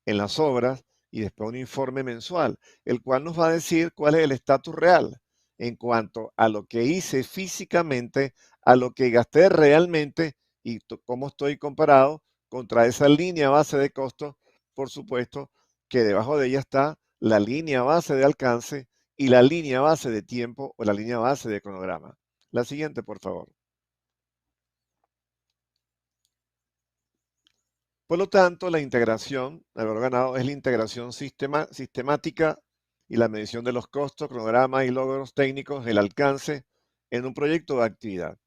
en las obras y después un informe mensual, el cual nos va a decir cuál es el estatus real en cuanto a lo que hice físicamente, a lo que gasté realmente y cómo estoy comparado contra esa línea base de costos. Por supuesto que debajo de ella está la línea base de alcance y la línea base de tiempo o la línea base de cronograma. La siguiente, por favor. Por lo tanto, la integración del valor ganado es la integración sistemática y la medición de los costos, cronogramas y logros técnicos, el alcance en un proyecto de actividad.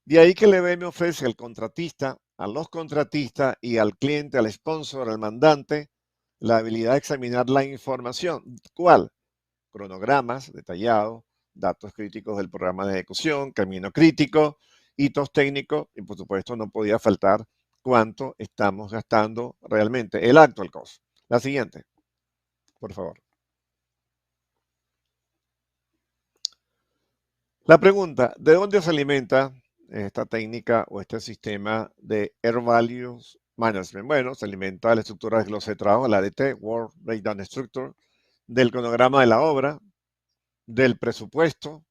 De ahí que el EBM ofrece al contratista, a los contratistas y al cliente, al sponsor, al mandante, la habilidad de examinar la información. ¿Cuál? Cronogramas detallados, datos críticos del programa de ejecución, camino crítico, hitos técnicos y por supuesto no podía faltar cuánto estamos gastando realmente, el actual cost. La siguiente, por favor. La pregunta, ¿de dónde se alimenta esta técnica o este sistema de Air Values Management? Bueno, se alimenta de la estructura de desglose de trabajo, la ADT, Work Breakdown Structure, del cronograma de la obra, del presupuesto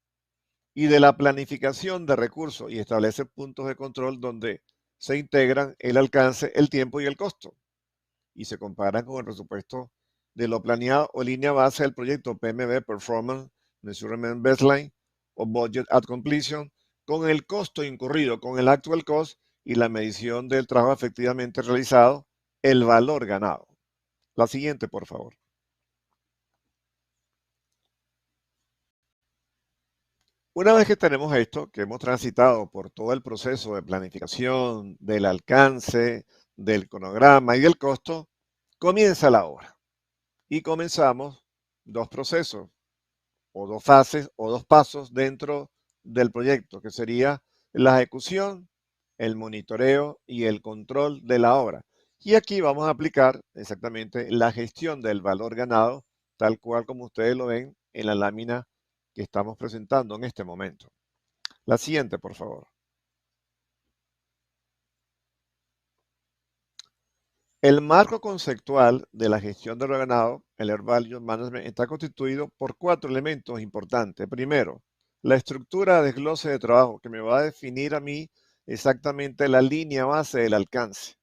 y de la planificación de recursos y establece puntos de control donde se integran el alcance, el tiempo y el costo y se comparan con el presupuesto de lo planeado o línea base del proyecto PMB, Performance Measurement Baseline o Budget at Completion, con el costo incurrido, con el actual cost y la medición del trabajo efectivamente realizado, el valor ganado. La siguiente, por favor. Una vez que tenemos esto, que hemos transitado por todo el proceso de planificación, del alcance, del cronograma y del costo, comienza la obra. Y comenzamos dos procesos, o dos fases, o dos pasos dentro del proyecto, que sería la ejecución, el monitoreo y el control de la obra. Y aquí vamos a aplicar exactamente la gestión del valor ganado, tal cual como ustedes lo ven en la lámina que estamos presentando en este momento. La siguiente, por favor. El marco conceptual de la gestión del ganado, el Earth Value Management, está constituido por 4 elementos importantes. Primero, la estructura de desglose de trabajo, que me va a definir a mí exactamente la línea base del alcance,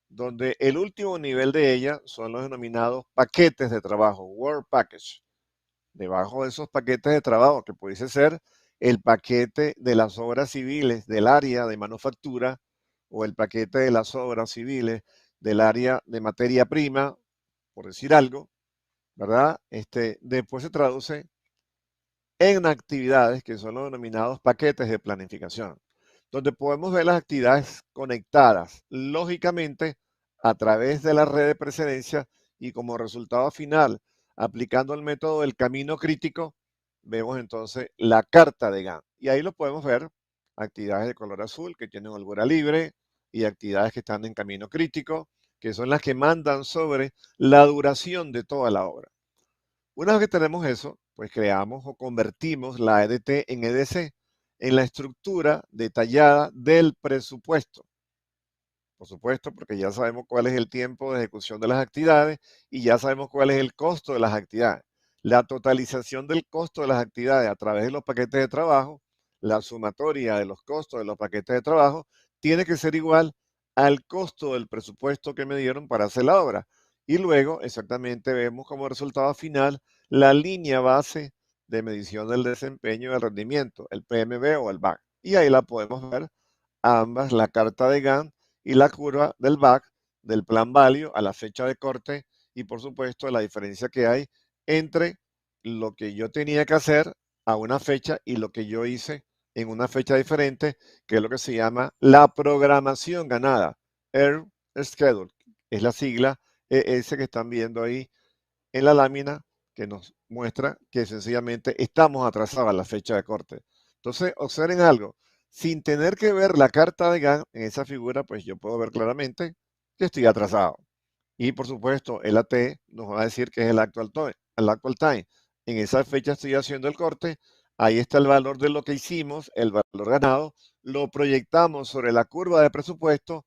donde el último nivel de ella son los denominados paquetes de trabajo, Work Package. Debajo de esos paquetes de trabajo, que pudiese ser el paquete de las obras civiles del área de manufactura o el paquete de las obras civiles del área de materia prima, por decir algo, ¿verdad? Después se traduce en actividades que son los denominados paquetes de planificación, donde podemos ver las actividades conectadas lógicamente a través de la red de precedencia y como resultado final, aplicando el método del camino crítico, vemos entonces la carta de Gantt. Y ahí lo podemos ver, actividades de color azul que tienen holgura libre y actividades que están en camino crítico, que son las que mandan sobre la duración de toda la obra. Una vez que tenemos eso, pues creamos o convertimos la EDT en EDC, en la estructura detallada del presupuesto. Por supuesto, porque ya sabemos cuál es el tiempo de ejecución de las actividades y ya sabemos cuál es el costo de las actividades. La totalización del costo de las actividades a través de los paquetes de trabajo, la sumatoria de los costos de los paquetes de trabajo, tiene que ser igual al costo del presupuesto que me dieron para hacer la obra. Y luego, exactamente, vemos como resultado final la línea base de medición del desempeño y del rendimiento, el PMB o el BAC. Y ahí la podemos ver, ambas, la carta de Gantt y la curva del BAC, del plan value a la fecha de corte y por supuesto la diferencia que hay entre lo que yo tenía que hacer a una fecha y lo que yo hice en una fecha diferente, que es lo que se llama la programación ganada. Earth Schedule, es la sigla ES que están viendo ahí en la lámina que nos muestra que sencillamente estamos atrasados a la fecha de corte. Entonces, observen algo. Sin tener que ver la carta de Gantt en esa figura, pues yo puedo ver claramente que estoy atrasado. Y por supuesto, el AT nos va a decir que es el actual time. En esa fecha estoy haciendo el corte. Ahí está el valor de lo que hicimos, el valor ganado. Lo proyectamos sobre la curva de presupuesto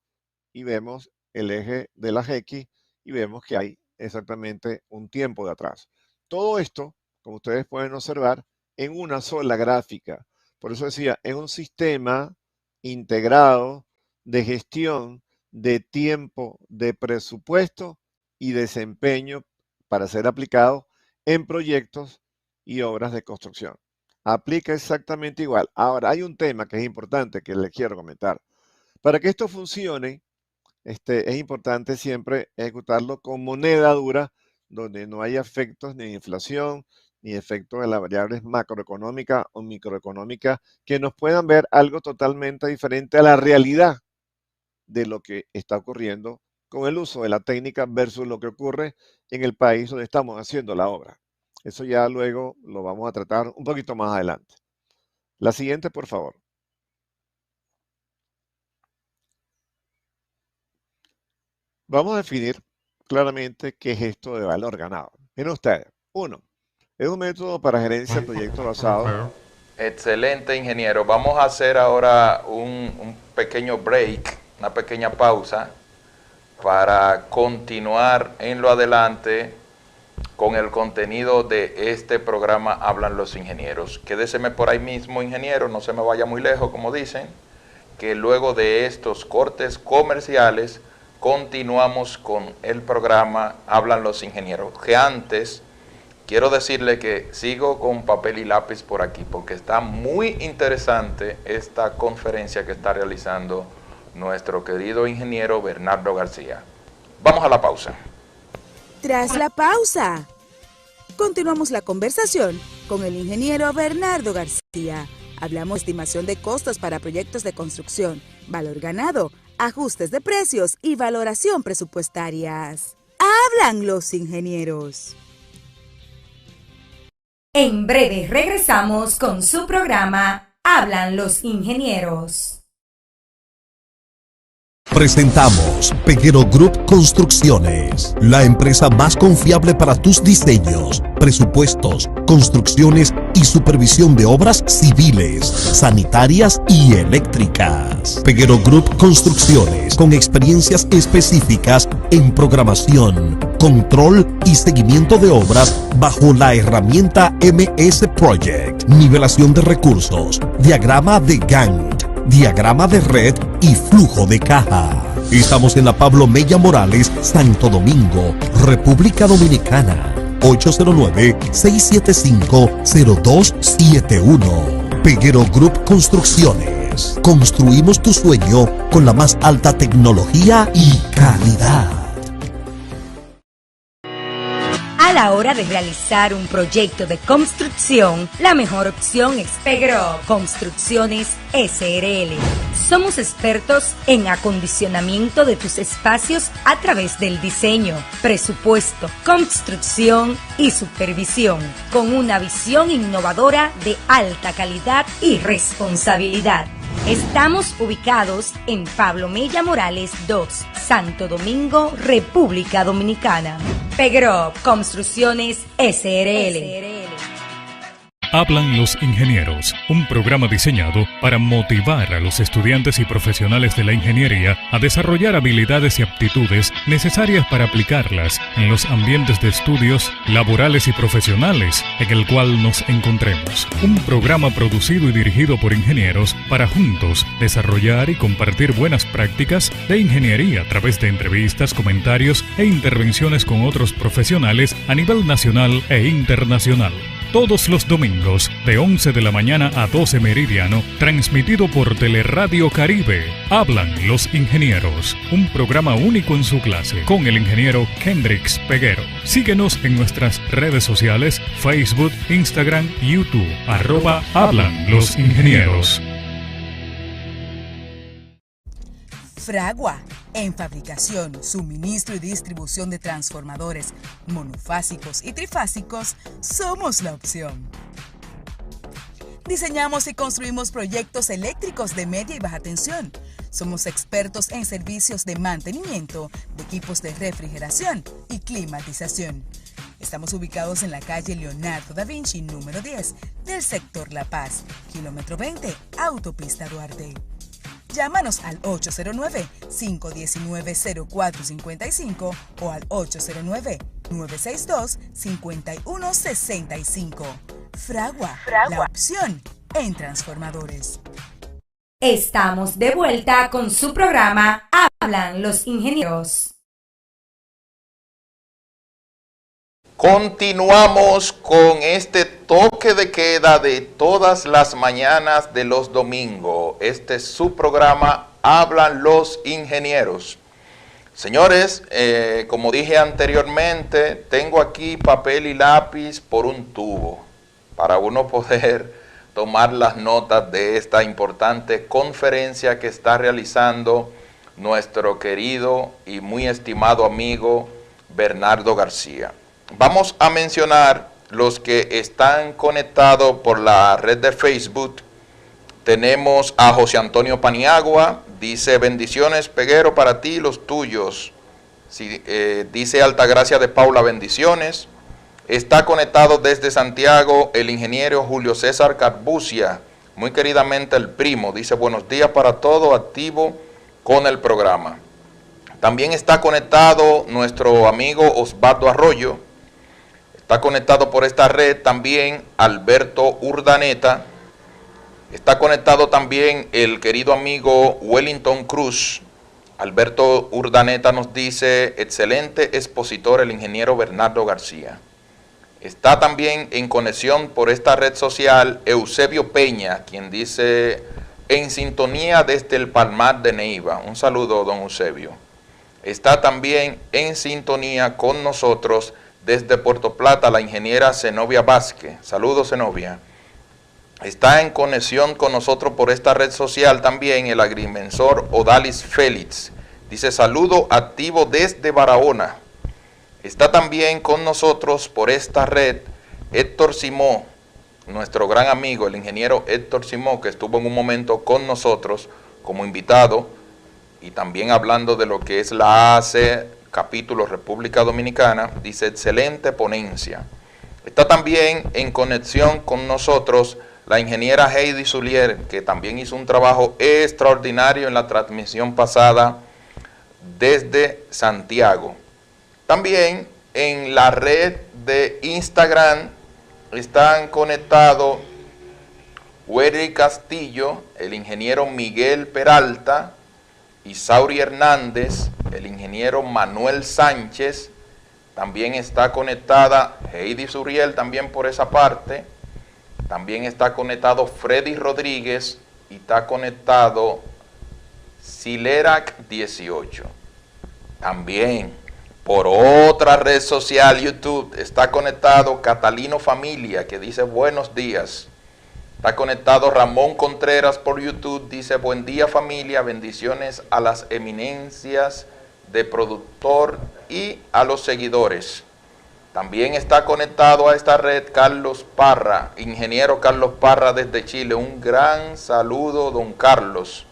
y vemos el eje de las X y vemos que hay exactamente un tiempo de atraso. Todo esto, como ustedes pueden observar, en una sola gráfica. Por eso decía, es un sistema integrado de gestión de tiempo, de presupuesto y desempeño para ser aplicado en proyectos y obras de construcción. Aplica exactamente igual. Ahora, hay un tema que es importante que les quiero comentar. Para que esto funcione, es importante siempre ejecutarlo con moneda dura, donde no haya efectos ni de inflación, ni efectos de las variables macroeconómicas o microeconómicas que nos puedan ver algo totalmente diferente a la realidad de lo que está ocurriendo con el uso de la técnica versus lo que ocurre en el país donde estamos haciendo la obra. Eso ya luego lo vamos a tratar un poquito más adelante. La siguiente, por favor. Vamos a definir claramente qué es esto de valor ganado. Miren ustedes, 1. Es un método para gerencia de proyectos basados. Excelente, ingeniero. Vamos a hacer ahora un pequeño break, una pequeña pausa para continuar en lo adelante con el contenido de este programa Hablan los Ingenieros. Quédeseme por ahí mismo, ingeniero, no se me vaya muy lejos, como dicen, que luego de estos cortes comerciales continuamos con el programa Hablan los Ingenieros. Que antes quiero decirle que sigo con papel y lápiz por aquí porque está muy interesante esta conferencia que está realizando nuestro querido ingeniero Bernardo García. Vamos a la pausa. Tras la pausa, continuamos la conversación con el ingeniero Bernardo García. Hablamos de estimación de costos para proyectos de construcción, valor ganado, ajustes de precios y valoración presupuestarias. Hablan los ingenieros. En breve regresamos con su programa Hablan los Ingenieros. Presentamos Peguero Group Construcciones, la empresa más confiable para tus diseños, presupuestos, construcciones y supervisión de obras civiles, sanitarias y eléctricas. Peguero Group Construcciones, con experiencias específicas en programación, control y seguimiento de obras bajo la herramienta MS Project, nivelación de recursos, diagrama de Gantt, diagrama de red y flujo de caja. Estamos en la Pablo Mella Morales, Santo Domingo, República Dominicana. 809-675-0271. Peguero Group Construcciones. Construimos tu sueño con la más alta tecnología y calidad. A la hora de realizar un proyecto de construcción, la mejor opción es Peguero Construcciones SRL. Somos expertos en acondicionamiento de tus espacios a través del diseño, presupuesto, construcción y supervisión, con una visión innovadora de alta calidad y responsabilidad. Estamos ubicados en Pablo Mella Morales 2, Santo Domingo, República Dominicana. Peguero Construcciones SRL. Hablan los ingenieros, un programa diseñado para motivar a los estudiantes y profesionales de la ingeniería a desarrollar habilidades y aptitudes necesarias para aplicarlas en los ambientes de estudios laborales y profesionales en el cual nos encontremos. Un programa producido y dirigido por ingenieros para juntos desarrollar y compartir buenas prácticas de ingeniería a través de entrevistas, comentarios e intervenciones con otros profesionales a nivel nacional e internacional. Todos los domingos, de 11 de la mañana a 12 meridiano, transmitido por Teleradio Caribe. Hablan los ingenieros, un programa único en su clase, con el ingeniero Kendrix Peguero. Síguenos en nuestras redes sociales, Facebook, Instagram, YouTube, @Hablan los ingenieros. Fragua, en fabricación, suministro y distribución de transformadores monofásicos y trifásicos, somos la opción. Diseñamos y construimos proyectos eléctricos de media y baja tensión. Somos expertos en servicios de mantenimiento de equipos de refrigeración y climatización. Estamos ubicados en la calle Leonardo da Vinci, número 10, del sector La Paz, kilómetro 20, Autopista Duarte. Llámanos al 809-519-0455 o al 809-962-5165. Fragua, la opción en transformadores. Estamos de vuelta con su programa Hablan los ingenieros. Continuamos con este toque de queda de todas las mañanas de los domingos. Este es su programa, Hablan los Ingenieros. Señores, como dije anteriormente, tengo aquí papel y lápiz por un tubo para uno poder tomar las notas de esta importante conferencia que está realizando nuestro querido y muy estimado amigo Bernardo García. Vamos a mencionar los que están conectados por la red de Facebook. Tenemos a José Antonio Paniagua, dice: bendiciones Peguero para ti y los tuyos. Sí, dice Altagracia de Paula, bendiciones. Está conectado desde Santiago el ingeniero Julio César Carbucia, muy queridamente el primo, dice: buenos días para todo, activo con el programa. También está conectado nuestro amigo Osvaldo Arroyo. Está conectado por esta red también Alberto Urdaneta. Está conectado también el querido amigo Wellington Cruz. Alberto Urdaneta nos dice: excelente expositor el ingeniero Bernardo García. Está también en conexión por esta red social Eusebio Peña, quien dice: en sintonía desde el Palmar de Neiva. Un saludo, don Eusebio. Está también en sintonía con nosotros desde Puerto Plata la ingeniera Zenobia Vázquez. Saludos, Zenobia. Está en conexión con nosotros por esta red social también el agrimensor Odalis Félix. Dice: saludo activo desde Barahona. Está también con nosotros por esta red Héctor Simó, nuestro gran amigo, el ingeniero Héctor Simó, que estuvo en un momento con nosotros como invitado y también hablando de lo que es la ACE, capítulo República Dominicana, dice excelente ponencia. Está también en conexión con nosotros la ingeniera Heidi Zulier, que también hizo un trabajo extraordinario en la transmisión pasada desde Santiago. También en la red de Instagram están conectados Wery Castillo, el ingeniero Miguel Peralta, Isauri Hernández, el ingeniero Manuel Sánchez. También está conectada Heidi Zuriel, también por esa parte. También está conectado Freddy Rodríguez y está conectado Silerac 18. También por otra red social, YouTube, está conectado Catalino Familia, que dice buenos días. Está conectado Ramón Contreras por YouTube, dice buen día familia, bendiciones a las eminencias de productor y a los seguidores. También está conectado a esta red Carlos Parra, ingeniero Carlos Parra desde Chile. Un gran saludo, don Carlos.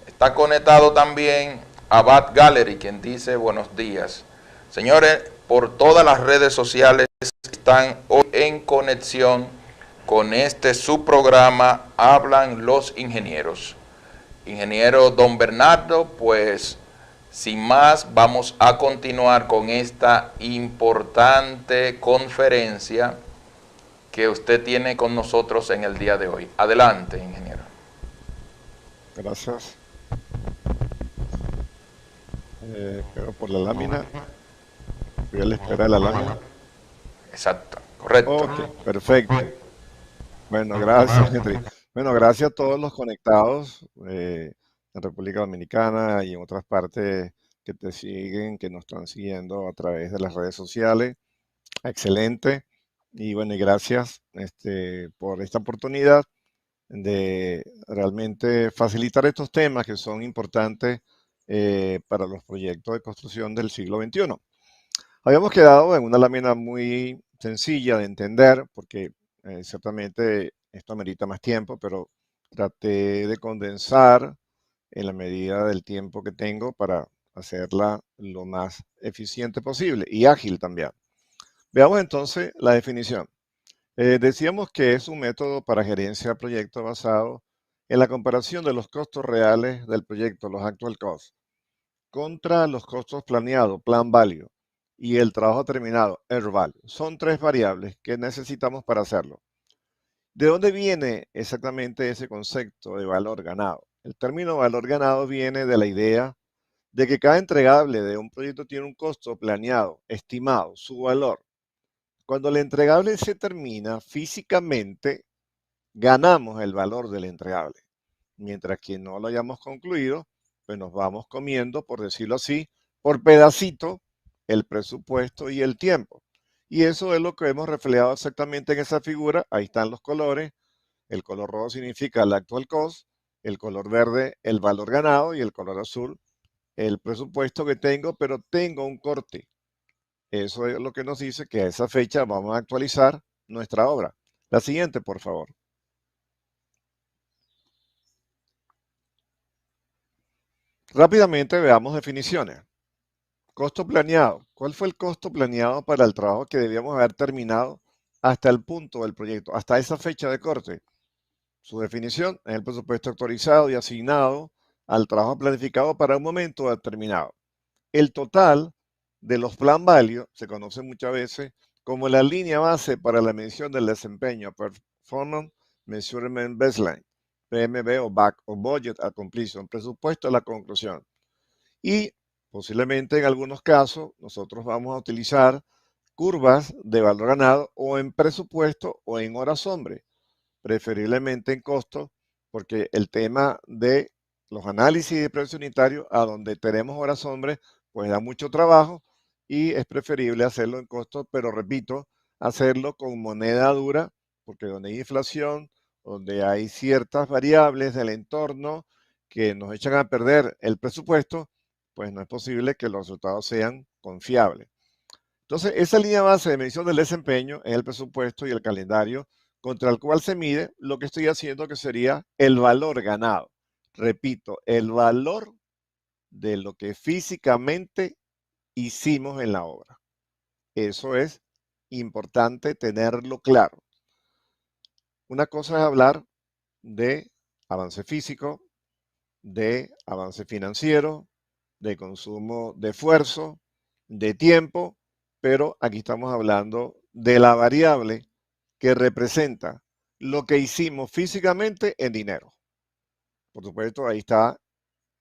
Está conectado también a Bat Gallery, quien dice buenos días. Señores, por todas las redes sociales están hoy en conexión con este subprograma Hablan los Ingenieros. Ingeniero don Bernardo, pues sin más vamos a continuar con esta importante conferencia que usted tiene con nosotros en el día de hoy. Adelante, ingeniero. Gracias. Pero por la lámina, voy a la espera de la lámina. Exacto, correcto. Ok, perfecto. Bueno, gracias, Henry. Bueno, gracias a todos los conectados en República Dominicana y en otras partes que te siguen, que nos están siguiendo a través de las redes sociales. Excelente. Y bueno, y gracias por esta oportunidad de realmente facilitar estos temas que son importantes para los proyectos de construcción del siglo XXI. Habíamos quedado en una lámina muy sencilla de entender, porque ciertamente esto amerita más tiempo, pero traté de condensar en la medida del tiempo que tengo para hacerla lo más eficiente posible y ágil también. Veamos entonces la definición. Decíamos que es un método para gerencia de proyectos basado en la comparación de los costos reales del proyecto, los actual costs, contra los costos planeados, plan value, y el trabajo terminado, air value. Son tres variables que necesitamos para hacerlo. ¿De dónde viene exactamente ese concepto de valor ganado? El término valor ganado viene de la idea de que cada entregable de un proyecto tiene un costo planeado, estimado, su valor. Cuando el entregable se termina físicamente, ganamos el valor del entregable. Mientras que no lo hayamos concluido, pues nos vamos comiendo, por decirlo así, por pedacito, el presupuesto y el tiempo. Y eso es lo que hemos reflejado exactamente en esa figura. Ahí están los colores. El color rojo significa el actual cost, el color verde el valor ganado y el color azul el presupuesto que tengo, pero tengo un corte. Eso es lo que nos dice que a esa fecha vamos a actualizar nuestra obra. La siguiente, por favor. Rápidamente veamos definiciones. Costo planeado. ¿Cuál fue el costo planeado para el trabajo que debíamos haber terminado hasta el punto del proyecto, hasta esa fecha de corte? Su definición es el presupuesto actualizado y asignado al trabajo planificado para un momento determinado. El total de los plan value se conoce muchas veces como la línea base para la medición del desempeño, Performance Measurement Baseline, PMB o BAC o Budget at Completion, presupuesto a la conclusión. Y posiblemente en algunos casos nosotros vamos a utilizar curvas de valor ganado o en presupuesto o en horas hombre, preferiblemente en costo, porque el tema de los análisis de precio unitario a donde tenemos horas hombre, pues da mucho trabajo y es preferible hacerlo en costo, pero repito, hacerlo con moneda dura, porque donde hay inflación, donde hay ciertas variables del entorno que nos echan a perder el presupuesto, pues no es posible que los resultados sean confiables. Entonces, esa línea base de medición del desempeño es el presupuesto y el calendario contra el cual se mide lo que estoy haciendo, que sería el valor ganado. Repito, el valor de lo que físicamente hicimos en la obra. Eso es importante tenerlo claro. Una cosa es hablar de avance físico, de avance financiero, de consumo de esfuerzo, de tiempo, pero aquí estamos hablando de la variable que representa lo que hicimos físicamente en dinero. Por supuesto, ahí está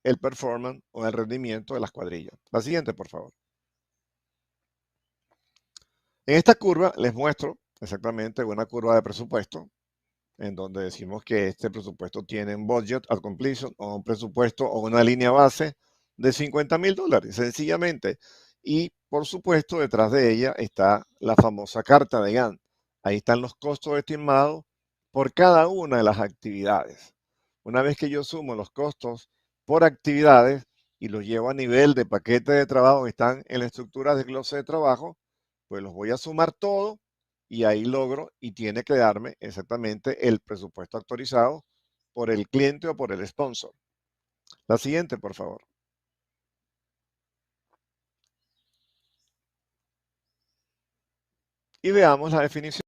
el performance o el rendimiento de las cuadrillas. La siguiente, por favor. En esta curva les muestro exactamente una curva de presupuesto, en donde decimos que este presupuesto tiene un budget at completion o un presupuesto o una línea base de $50,000, sencillamente. Y por supuesto, detrás de ella está la famosa carta de Gantt. Ahí están los costos estimados por cada una de las actividades. Una vez que yo sumo los costos por actividades y los llevo a nivel de paquete de trabajo que están en la estructura de desglose de trabajo, pues los voy a sumar todo y ahí logro y tiene que darme exactamente el presupuesto actualizado por el cliente o por el sponsor. La siguiente, por favor. Y veamos la definición.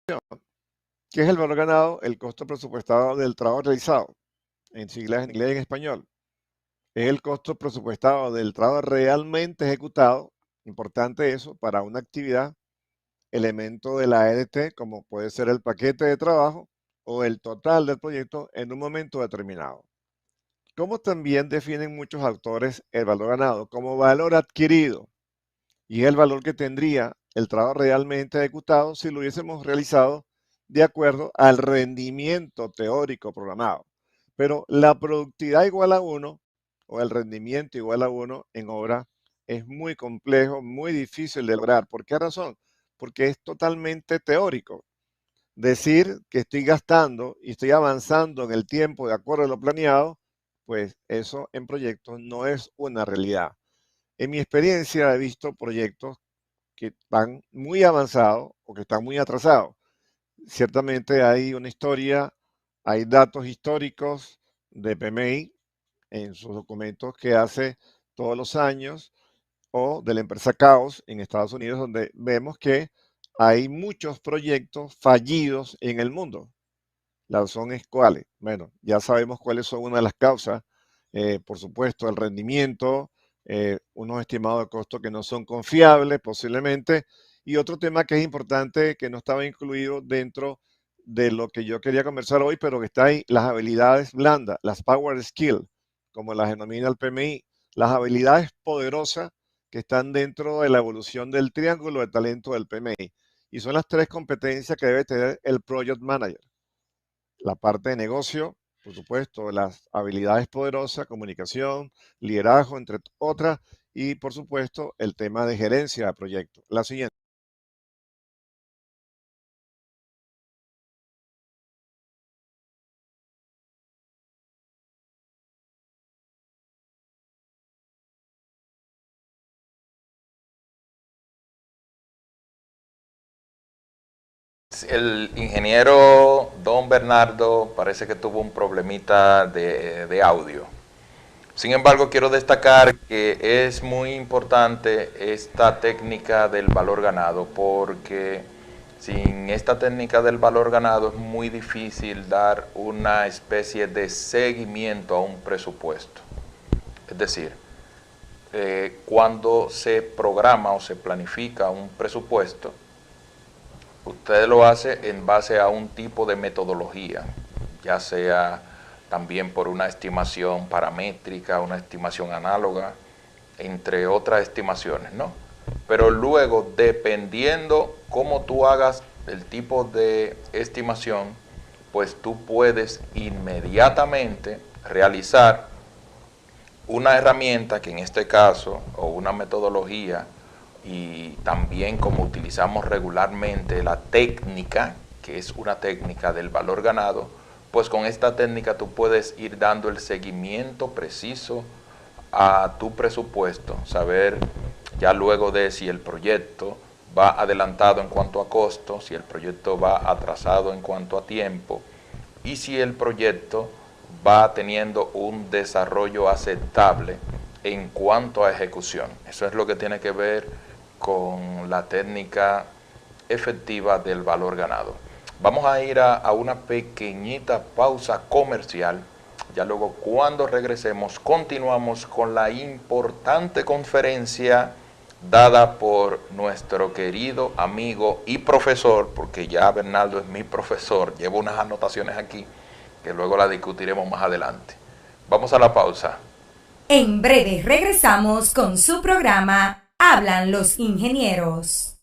¿Qué es el valor ganado? El costo presupuestado del trabajo realizado. En siglas en inglés y en español. Es el costo presupuestado del trabajo realmente ejecutado. Importante eso para una actividad. Elemento de la EDT, como puede ser el paquete de trabajo o el total del proyecto en un momento determinado. Como también definen muchos autores el valor ganado como valor adquirido, y es el valor que tendría el trabajo realmente ejecutado si lo hubiésemos realizado de acuerdo al rendimiento teórico programado. Pero la productividad igual a 1 o el rendimiento igual a 1 en obra es muy complejo, muy difícil de lograr. ¿Por qué razón? Porque es totalmente teórico. Decir que estoy gastando y estoy avanzando en el tiempo de acuerdo a lo planeado, pues eso en proyectos no es una realidad. En mi experiencia he visto proyectos que van muy avanzados o que están muy atrasados. Ciertamente hay una historia, hay datos históricos de PMI en sus documentos que hace todos los años, o de la empresa Caos en Estados Unidos, donde vemos que hay muchos proyectos fallidos en el mundo. ¿La razón es cuál? Bueno, ya sabemos cuáles son una de las causas. Por supuesto, el rendimiento, unos estimados de costo que no son confiables posiblemente, y otro tema que es importante que no estaba incluido dentro de lo que yo quería conversar hoy, pero que está ahí, las habilidades blandas, las power skills, como las denomina el PMI, las habilidades poderosas que están dentro de la evolución del triángulo de talento del PMI. Y son las 3 competencias que debe tener el Project Manager. La parte de negocio, por supuesto, las habilidades poderosas, comunicación, liderazgo, entre otras, y por supuesto, el tema de gerencia de proyectos. La siguiente. El ingeniero Don Bernardo parece que tuvo un problemita de audio. Sin embargo, quiero destacar que es muy importante esta técnica del valor ganado, porque sin esta técnica del valor ganado es muy difícil dar una especie de seguimiento a un presupuesto. Es decir, cuando se programa o se planifica un presupuesto, usted lo hace en base a un tipo de metodología, ya sea también por una estimación paramétrica, una estimación análoga, entre otras estimaciones, ¿no? Pero luego, dependiendo cómo tú hagas el tipo de estimación, pues tú puedes inmediatamente realizar una herramienta que en este caso, o una metodología, y también como utilizamos regularmente la técnica, que es una técnica del valor ganado, pues con esta técnica tú puedes ir dando el seguimiento preciso a tu presupuesto, saber ya luego de si el proyecto va adelantado en cuanto a costo, si el proyecto va atrasado en cuanto a tiempo y si el proyecto va teniendo un desarrollo aceptable en cuanto a ejecución. Eso es lo que tiene que ver con la técnica efectiva del valor ganado. Vamos a ir a una pequeñita pausa comercial. Ya luego, cuando regresemos, continuamos con la importante conferencia dada por nuestro querido amigo y profesor, porque ya Bernardo es mi profesor, llevo unas anotaciones aquí que luego la discutiremos más adelante. Vamos a la pausa. En breve regresamos con su programa Hablan los Ingenieros.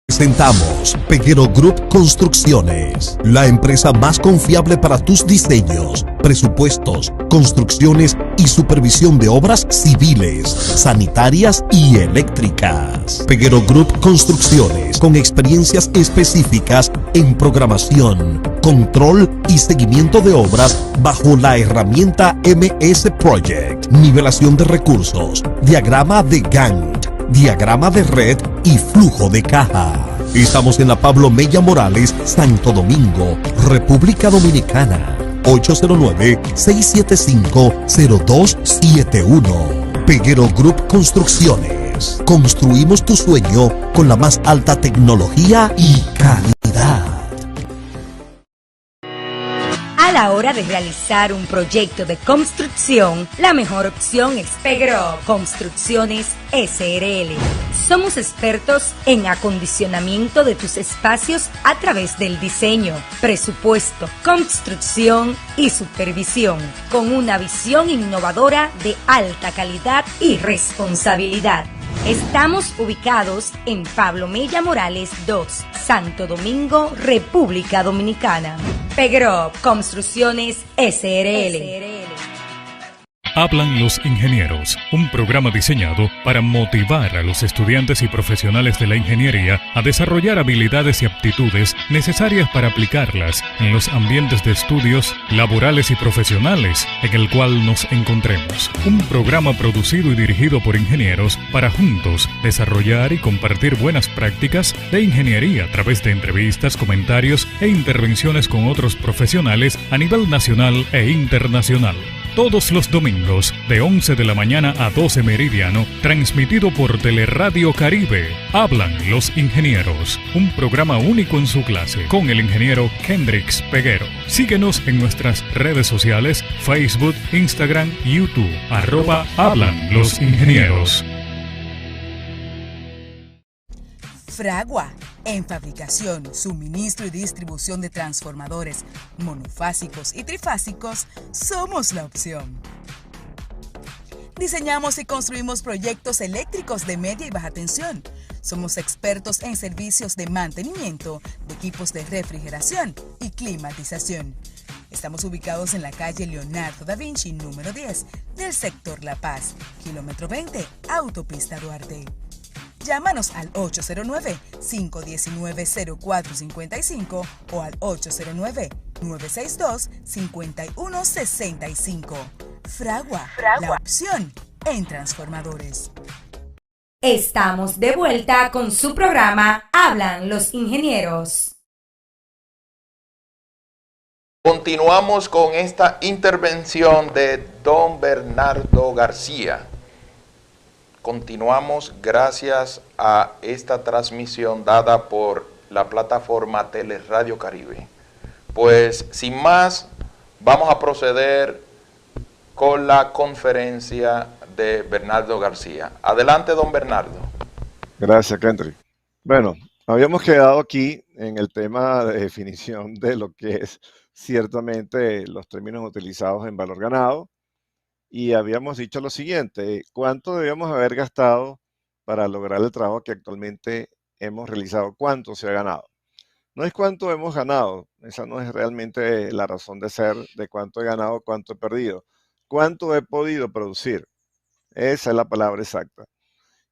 Presentamos Peguero Group Construcciones, la empresa más confiable para tus diseños, presupuestos, construcciones y supervisión de obras civiles, sanitarias y eléctricas. Peguero Group Construcciones, con experiencias específicas en programación, control y seguimiento de obras bajo la herramienta MS Project, nivelación de recursos, diagrama de Gantt, diagrama de red y flujo de caja. Estamos en la Pablo Mella Morales, Santo Domingo, República Dominicana. 809-675-0271. Peguero Group Construcciones. Construimos tu sueño con la más alta tecnología y calidad. A la hora de realizar un proyecto de construcción, la mejor opción es Peguero Construcciones SRL. Somos expertos en acondicionamiento de tus espacios a través del diseño, presupuesto, construcción y supervisión, con una visión innovadora de alta calidad y responsabilidad. Estamos ubicados en Pablo Mella Morales 2, Santo Domingo, República Dominicana. Peguero Construcciones SRL. Hablan los Ingenieros, un programa diseñado para motivar a los estudiantes y profesionales de la ingeniería a desarrollar habilidades y aptitudes necesarias para aplicarlas en los ambientes de estudios, laborales y profesionales en el cual nos encontremos. Un programa producido y dirigido por ingenieros para juntos desarrollar y compartir buenas prácticas de ingeniería a través de entrevistas, comentarios e intervenciones con otros profesionales a nivel nacional e internacional. Todos los domingos, de 11 de la mañana a 12 meridiano, transmitido por Teleradio Caribe. Hablan los Ingenieros, un programa único en su clase, con el ingeniero Kendrix Peguero. Síguenos en nuestras redes sociales, Facebook, Instagram, YouTube, @Hablan los Ingenieros. Fragua, en fabricación, suministro y distribución de transformadores monofásicos y trifásicos, somos la opción. Diseñamos y construimos proyectos eléctricos de media y baja tensión. Somos expertos en servicios de mantenimiento de equipos de refrigeración y climatización. Estamos ubicados en la calle Leonardo da Vinci, número 10, del sector La Paz, kilómetro 20, Autopista Duarte. Llámanos al 809-519-0455 o al 809-962-5165. Fragua, la opción en transformadores. Estamos de vuelta con su programa Hablan los Ingenieros. Continuamos con esta intervención de don Bernardo García. Continuamos gracias a esta transmisión dada por la plataforma Teleradio Caribe. Pues sin más, vamos a proceder con la conferencia de Bernardo García. Adelante, don Bernardo. Gracias, Kendrick. Bueno, habíamos quedado aquí en el tema de definición de lo que es ciertamente los términos utilizados en valor ganado. Y habíamos dicho lo siguiente: ¿cuánto debíamos haber gastado para lograr el trabajo que actualmente hemos realizado? ¿Cuánto se ha ganado? No es cuánto hemos ganado, esa no es realmente la razón de ser de cuánto he ganado, cuánto he perdido. ¿Cuánto he podido producir? Esa es la palabra exacta.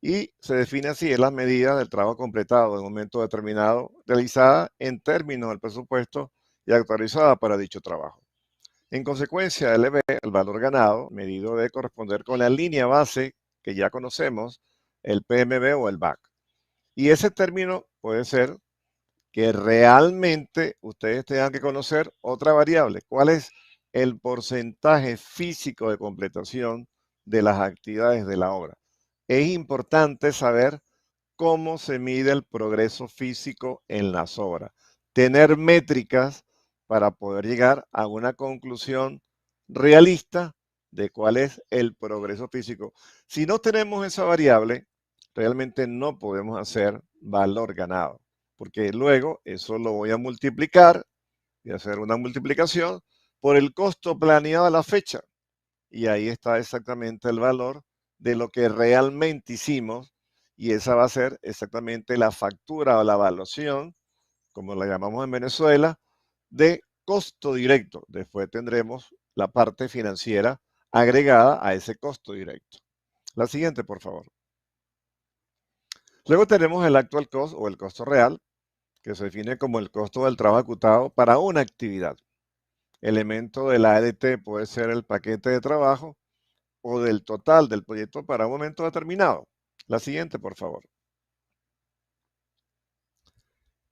Y se define así: es la medida del trabajo completado en un momento determinado, realizada en términos del presupuesto y actualizada para dicho trabajo. En consecuencia, LB, el valor ganado, medido debe corresponder con la línea base que ya conocemos, el PMB o el BAC. Y ese término puede ser que realmente ustedes tengan que conocer otra variable. ¿Cuál es el porcentaje físico de completación de las actividades de la obra. Es importante saber cómo se mide el progreso físico en las obras. Tener métricas para poder llegar a una conclusión realista de cuál es el progreso físico. Si no tenemos esa variable, realmente no podemos hacer valor ganado, porque luego eso lo voy a multiplicar y hacer una multiplicación por el costo planeado a la fecha. Y ahí está exactamente el valor de lo que realmente hicimos, y esa va a ser exactamente la factura o la evaluación, como la llamamos en Venezuela, de costo directo. Después tendremos la parte financiera agregada a ese costo directo. La siguiente, por favor. Luego tenemos el actual cost o el costo real, que se define como el costo del trabajo ejecutado para una actividad. Elemento de la ADT puede ser el paquete de trabajo o del total del proyecto para un momento determinado. La siguiente, por favor.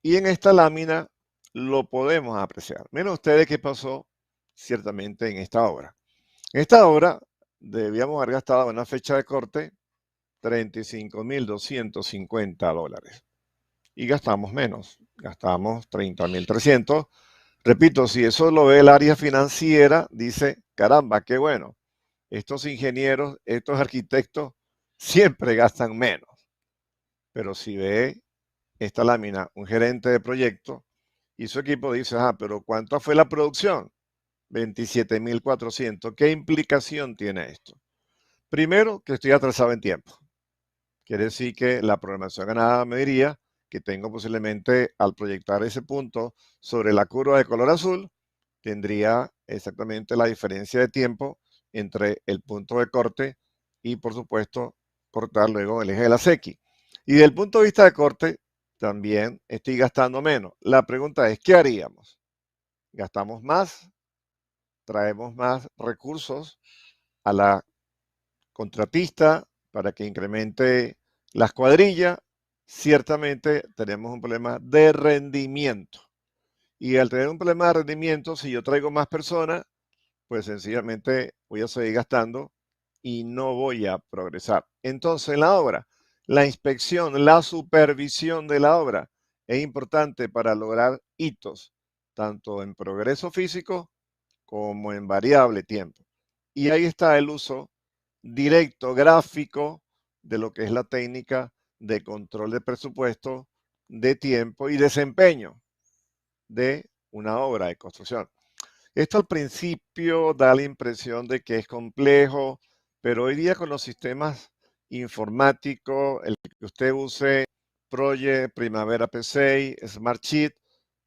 Y en esta lámina lo podemos apreciar. Miren ustedes qué pasó ciertamente en esta obra. En esta obra debíamos haber gastado en una fecha de corte $35,250. Y gastamos menos, gastamos $30,300. Repito, si eso lo ve el área financiera, dice, caramba, qué bueno. Estos ingenieros, estos arquitectos siempre gastan menos. Pero si ve esta lámina, un gerente de proyecto y su equipo dice, pero ¿cuánto fue la producción? 27,400. ¿Qué implicación tiene esto? Primero, que estoy atrasado en tiempo. Quiere decir que la programación ganada me diría que tengo posiblemente, al proyectar ese punto sobre la curva de color azul, tendría exactamente la diferencia de tiempo entre el punto de corte y, por supuesto, cortar luego el eje de la sequía. Y desde el punto de vista de corte, también estoy gastando menos. La pregunta es, ¿qué haríamos? ¿Gastamos más? ¿Traemos más recursos a la contratista para que incremente las cuadrillas? Ciertamente tenemos un problema de rendimiento. Y al tener un problema de rendimiento, si yo traigo más personas, pues sencillamente voy a seguir gastando y no voy a progresar. Entonces, en la obra, la inspección, la supervisión de la obra es importante para lograr hitos, tanto en progreso físico como en variable tiempo. Y ahí está el uso directo, gráfico, de lo que es la técnica de control de presupuesto, de tiempo y desempeño de una obra de construcción. Esto al principio da la impresión de que es complejo, pero hoy día con los sistemas informáticos, el que usted use Project, Primavera P6, Smartsheet,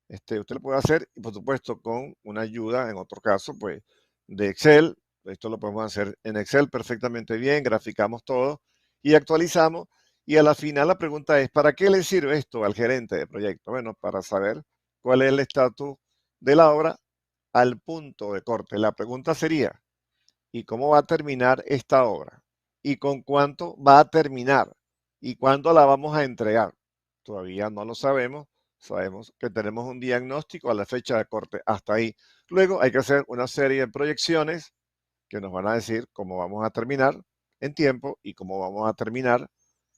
usted lo puede hacer, y por supuesto con una ayuda, en otro caso, pues de Excel. Esto lo podemos hacer en Excel perfectamente bien, graficamos todo y actualizamos. Y a la final la pregunta es, ¿para qué le sirve esto al gerente de proyecto? Bueno, para saber cuál es el estatus de la obra al punto de corte. La pregunta sería, ¿y cómo va a terminar esta obra? ¿Y con cuánto va a terminar? ¿Y cuándo la vamos a entregar? Todavía no lo sabemos. Sabemos que tenemos un diagnóstico a la fecha de corte. Hasta ahí. Luego hay que hacer una serie de proyecciones que nos van a decir cómo vamos a terminar en tiempo y cómo vamos a terminar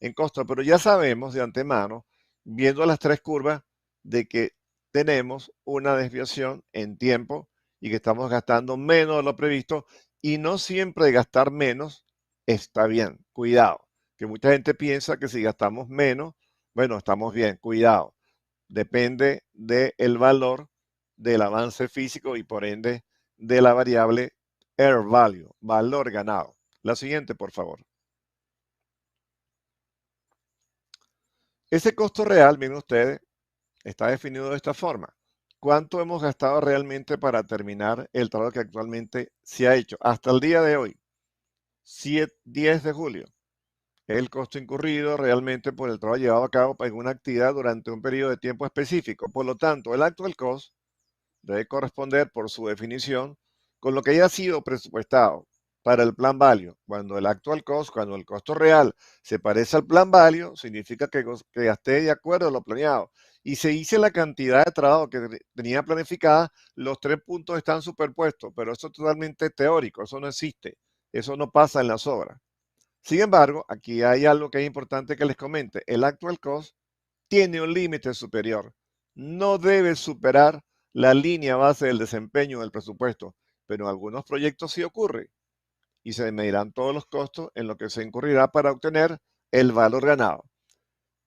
en costo. Pero ya sabemos de antemano, viendo las tres curvas, de que tenemos una desviación en tiempo y que estamos gastando menos de lo previsto, y no siempre gastar menos está bien. Cuidado, que mucha gente piensa que si gastamos menos, bueno, estamos bien. Cuidado, depende del valor del avance físico y por ende de la variable Air Value, valor ganado. La siguiente, por favor. Ese costo real, miren ustedes, está definido de esta forma. ¿Cuánto hemos gastado realmente para terminar el trabajo que actualmente se ha hecho? Hasta el día de hoy, 10 de julio, es el costo incurrido realmente por el trabajo llevado a cabo en una actividad durante un periodo de tiempo específico. Por lo tanto, el actual cost debe corresponder por su definición con lo que haya sido presupuestado. para el plan value. Cuando el actual cost, cuando el costo real se parece al plan value, significa que gasté de acuerdo a lo planeado. Y se hice la cantidad de trabajo que tenía planificada, los 3 puntos están superpuestos, pero eso es totalmente teórico, eso no existe, eso no pasa en las obras. Sin embargo, aquí hay algo que es importante que les comente. El actual cost tiene un límite superior. No debe superar la línea base del desempeño del presupuesto, pero en algunos proyectos sí ocurre y se medirán todos los costos en lo que se incurrirá para obtener el valor ganado.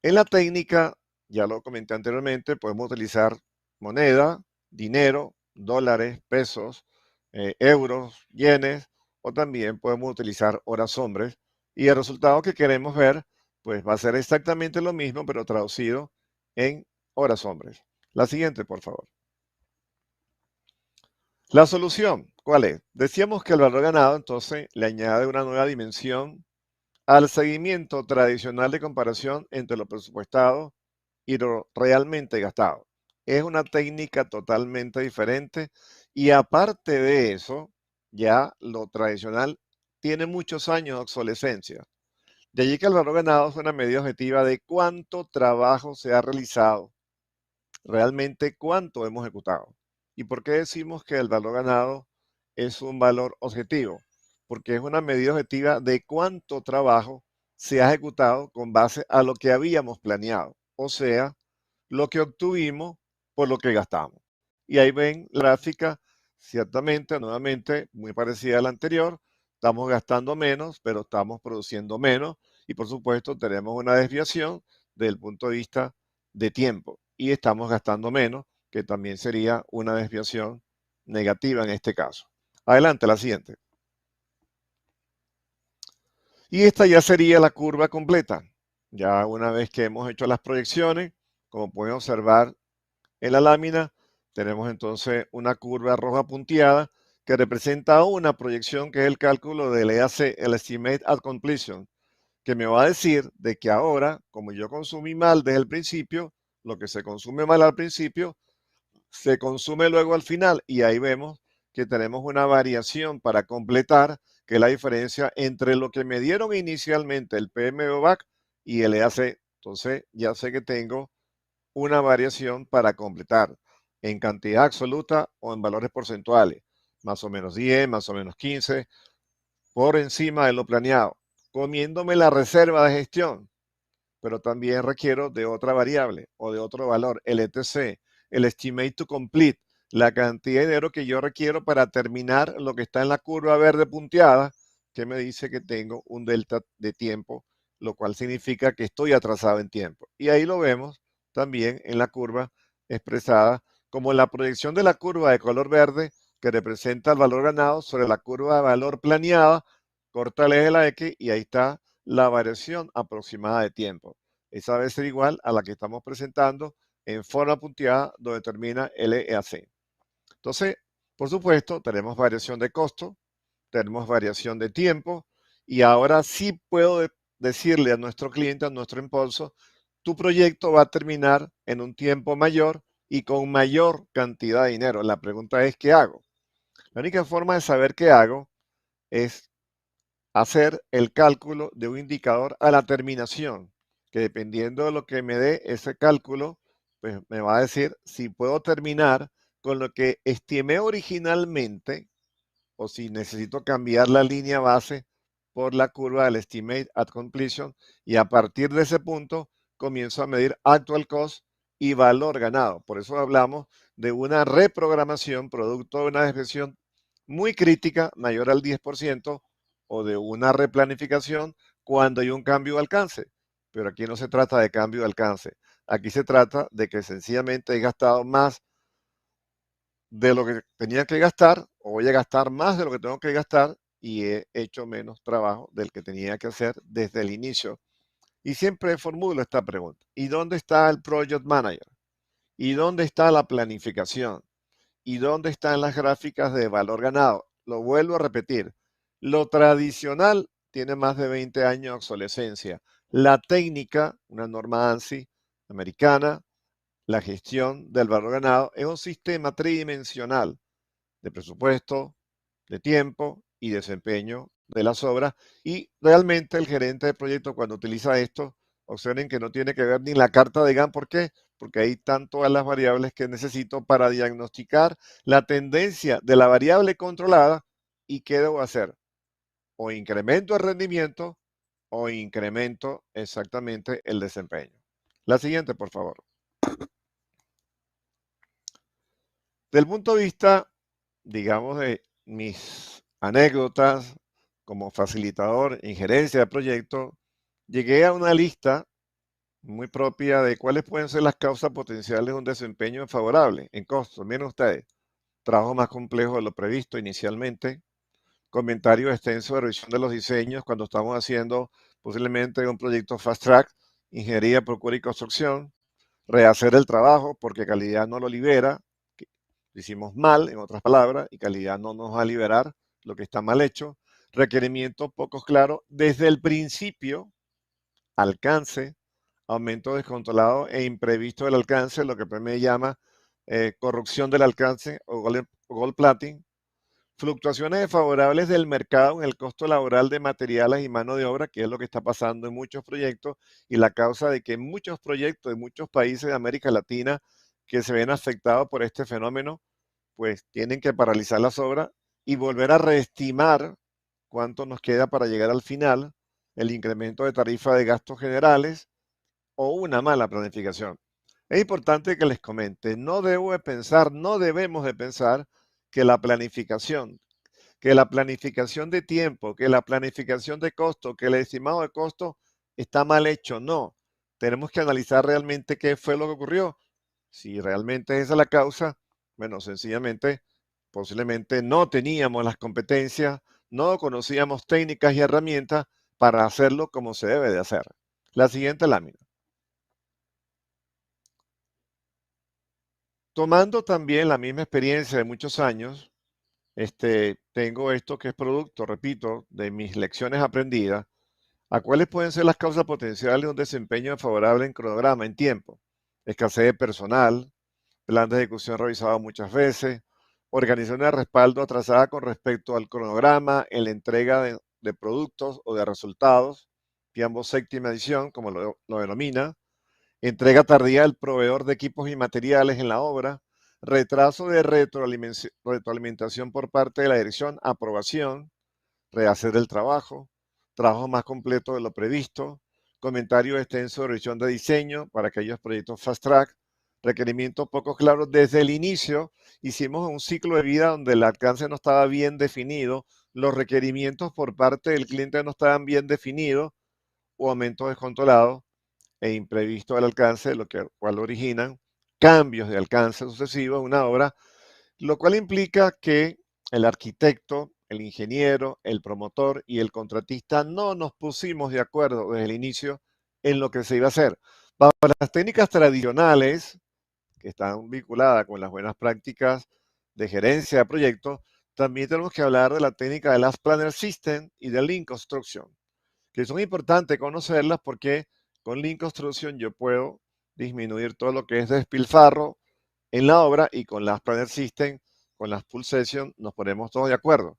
En la técnica, ya lo comenté anteriormente, podemos utilizar moneda, dinero, dólares, pesos, euros, yenes, o también podemos utilizar horas hombres. Y el resultado que queremos ver, pues va a ser exactamente lo mismo, pero traducido en horas hombres. La siguiente, por favor. La solución, ¿cuál es? Decíamos que el valor ganado, entonces, le añade una nueva dimensión al seguimiento tradicional de comparación entre lo presupuestado y lo realmente gastado. Es una técnica totalmente diferente y aparte de eso, ya lo tradicional tiene muchos años de obsolescencia. De allí que el valor ganado es una medida objetiva de cuánto trabajo se ha realizado, realmente cuánto hemos ejecutado. ¿Y por qué decimos que el valor ganado es un valor objetivo? Porque es una medida objetiva de cuánto trabajo se ha ejecutado con base a lo que habíamos planeado, o sea, lo que obtuvimos por lo que gastamos. Y ahí ven la gráfica, ciertamente, nuevamente, muy parecida a la anterior, estamos gastando menos, pero estamos produciendo menos y por supuesto tenemos una desviación desde el punto de vista de tiempo y estamos gastando menos, que también sería una desviación negativa en este caso. Adelante, la siguiente. Y esta ya sería la curva completa. Ya una vez que hemos hecho las proyecciones, como pueden observar en la lámina, tenemos entonces una curva roja punteada que representa una proyección que es el cálculo del EAC, el Estimate at Completion, que me va a decir de que ahora, como yo consumí mal desde el principio, lo que se consume mal al principio, se consume luego al final y ahí vemos que tenemos una variación para completar, que es la diferencia entre lo que me dieron inicialmente el PMBOK y el EAC. Entonces ya sé que tengo una variación para completar en cantidad absoluta o en valores porcentuales, más o menos 10, más o menos 15, por encima de lo planeado, comiéndome la reserva de gestión, pero también requiero de otra variable o de otro valor, el ETC, el Estimate to Complete, la cantidad de dinero que yo requiero para terminar lo que está en la curva verde punteada, que me dice que tengo un delta de tiempo, lo cual significa que estoy atrasado en tiempo. Y ahí lo vemos también en la curva expresada como la proyección de la curva de color verde que representa el valor ganado sobre la curva de valor planeada, corta el eje de la X y ahí está la variación aproximada de tiempo. Esa debe ser igual a la que estamos presentando en forma punteada donde termina el EAC. Entonces, por supuesto, tenemos variación de costo, tenemos variación de tiempo y ahora sí puedo decirle a nuestro cliente, a nuestro impulso, tu proyecto va a terminar en un tiempo mayor y con mayor cantidad de dinero. La pregunta es, ¿qué hago? La única forma de saber qué hago es hacer el cálculo de un indicador a la terminación, que dependiendo de lo que me dé ese cálculo, pues me va a decir si puedo terminar con lo que estimé originalmente o si necesito cambiar la línea base por la curva del Estimate at Completion y a partir de ese punto comienzo a medir actual cost y valor ganado. Por eso hablamos de una reprogramación producto de una desviación muy crítica, mayor al 10%, o de una replanificación cuando hay un cambio de alcance. Pero aquí no se trata de cambio de alcance. Aquí se trata de que sencillamente he gastado más de lo que tenía que gastar o voy a gastar más de lo que tengo que gastar y he hecho menos trabajo del que tenía que hacer desde el inicio. Y siempre formulo esta pregunta. ¿Y dónde está el Project Manager? ¿Y dónde está la planificación? ¿Y dónde están las gráficas de valor ganado? Lo vuelvo a repetir. Lo tradicional tiene más de 20 años de obsolescencia. La técnica, una norma ANSI americana, la gestión del valor ganado es un sistema tridimensional de presupuesto, de tiempo y desempeño de las obras. Y realmente el gerente de proyecto, cuando utiliza esto, observen que no tiene que ver ni la carta de GAN. ¿Por qué? Porque ahí están todas las variables que necesito para diagnosticar la tendencia de la variable controlada y qué debo hacer. O incremento el rendimiento o incremento exactamente el desempeño. La siguiente, por favor. Del punto de vista, digamos, de mis anécdotas como facilitador en gerencia de proyecto, llegué a una lista muy propia de cuáles pueden ser las causas potenciales de un desempeño favorable en costos. Miren ustedes, trabajo más complejo de lo previsto inicialmente, comentario extenso de revisión de los diseños cuando estamos haciendo posiblemente un proyecto fast track, ingeniería, procura y construcción, rehacer el trabajo porque calidad no lo libera, lo hicimos mal, en otras palabras, y calidad no nos va a liberar lo que está mal hecho, requerimientos pocos claros desde el principio, alcance, aumento descontrolado e imprevisto del alcance, lo que me llama corrupción del alcance o gold plating, fluctuaciones desfavorables del mercado en el costo laboral de materiales y mano de obra, que es lo que está pasando en muchos proyectos y la causa de que muchos proyectos de muchos países de América Latina que se ven afectados por este fenómeno, pues tienen que paralizar las obras y volver a reestimar cuánto nos queda para llegar al final, el incremento de tarifa de gastos generales o una mala planificación. Es importante que les comente, no debemos de pensar que la planificación de tiempo, que la planificación de costo, que el estimado de costo está mal hecho. No, tenemos que analizar realmente qué fue lo que ocurrió. Si realmente esa es la causa, bueno, sencillamente, posiblemente no teníamos las competencias, no conocíamos técnicas y herramientas para hacerlo como se debe de hacer. La siguiente lámina. Tomando también la misma experiencia de muchos años, tengo esto que es producto, repito, de mis lecciones aprendidas, a cuáles pueden ser las causas potenciales de un desempeño favorable en cronograma, en tiempo. Escasez de personal, plan de ejecución revisado muchas veces, organización de respaldo atrasada con respecto al cronograma en la entrega de productos o de resultados, Piambo séptima edición, como lo denomina, entrega tardía del proveedor de equipos y materiales en la obra, retraso de retroalimentación por parte de la dirección, aprobación, rehacer el trabajo más completo de lo previsto, comentario extenso de revisión de diseño para aquellos proyectos fast track, requerimientos poco claros desde el inicio. Hicimos un ciclo de vida donde el alcance no estaba bien definido, los requerimientos por parte del cliente no estaban bien definidos o aumentos descontrolados e imprevisto del alcance, lo cual originan cambios de alcance sucesivos en una obra, lo cual implica que el arquitecto, el ingeniero, el promotor y el contratista no nos pusimos de acuerdo desde el inicio en lo que se iba a hacer. Bajo las técnicas tradicionales, que están vinculadas con las buenas prácticas de gerencia de proyectos, también tenemos que hablar de la técnica de las Planner System y de Lean Construction, que son importantes conocerlas porque con Lean Construction yo puedo disminuir todo lo que es despilfarro en la obra y con las Planner System, con las Full Session, nos ponemos todos de acuerdo.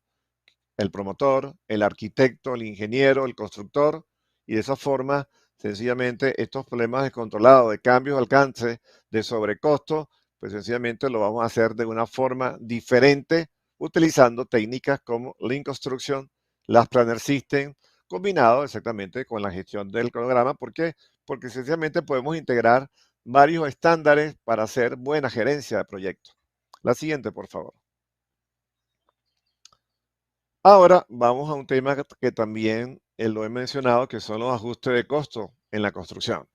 El promotor, el arquitecto, el ingeniero, el constructor, y de esa forma, sencillamente, estos problemas descontrolados de cambios de alcance, de sobrecosto, pues sencillamente lo vamos a hacer de una forma diferente, utilizando técnicas como Lean Construction, las Planner System, combinado exactamente con la gestión del cronograma. ¿Por qué? Porque sencillamente podemos integrar varios estándares para hacer buena gerencia de proyectos. La siguiente, por favor. Ahora vamos a un tema que también lo he mencionado, que son los ajustes de costo en la construcción.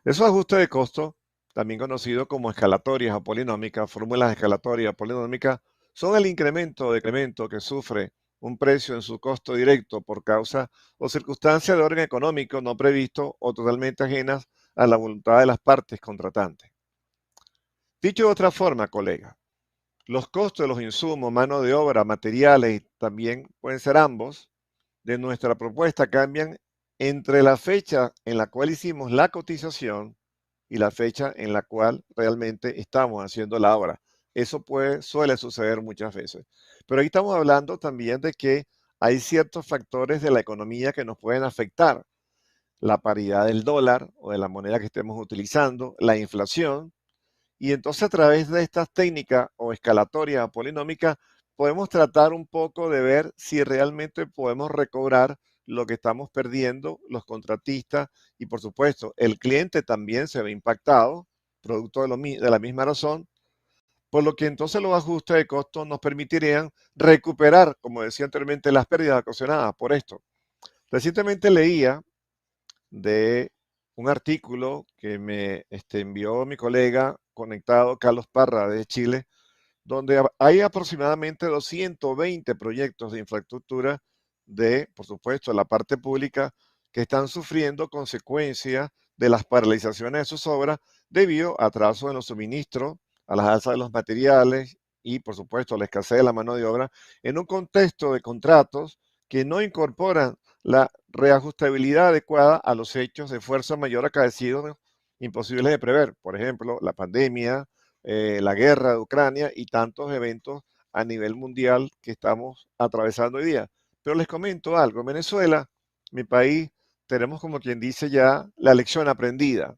Esos ajustes de costo, también conocidos como escalatorias o polinómicas, fórmulas escalatorias o polinómicas, son el incremento o decremento que sufre un precio en su costo directo por causa o circunstancia de orden económico no previsto o totalmente ajenas a la voluntad de las partes contratantes. Dicho de otra forma, colega, los costos de los insumos, mano de obra, materiales y también pueden ser ambos de nuestra propuesta cambian entre la fecha en la cual hicimos la cotización y la fecha en la cual realmente estamos haciendo la obra. Eso suele suceder muchas veces. Pero ahí estamos hablando también de que hay ciertos factores de la economía que nos pueden afectar. La paridad del dólar o de la moneda que estemos utilizando, la inflación. Y entonces a través de estas técnicas o escalatorias o polinómicas podemos tratar un poco de ver si realmente podemos recobrar lo que estamos perdiendo los contratistas y por supuesto el cliente también se ve impactado, producto de la misma razón, por lo que entonces los ajustes de costos nos permitirían recuperar, como decía anteriormente, las pérdidas ocasionadas por esto. Recientemente leía de un artículo que me envió mi colega conectado Carlos Parra de Chile, donde hay aproximadamente 220 proyectos de infraestructura de, por supuesto, la parte pública que están sufriendo consecuencias de las paralizaciones de sus obras debido a atrasos en los suministros, a las alzas de los materiales y, por supuesto, a la escasez de la mano de obra, en un contexto de contratos que no incorporan la reajustabilidad adecuada a los hechos de fuerza mayor acaecidos imposibles de prever. Por ejemplo, la pandemia, la guerra de Ucrania y tantos eventos a nivel mundial que estamos atravesando hoy día. Pero les comento algo, en Venezuela, mi país, tenemos como quien dice ya la lección aprendida.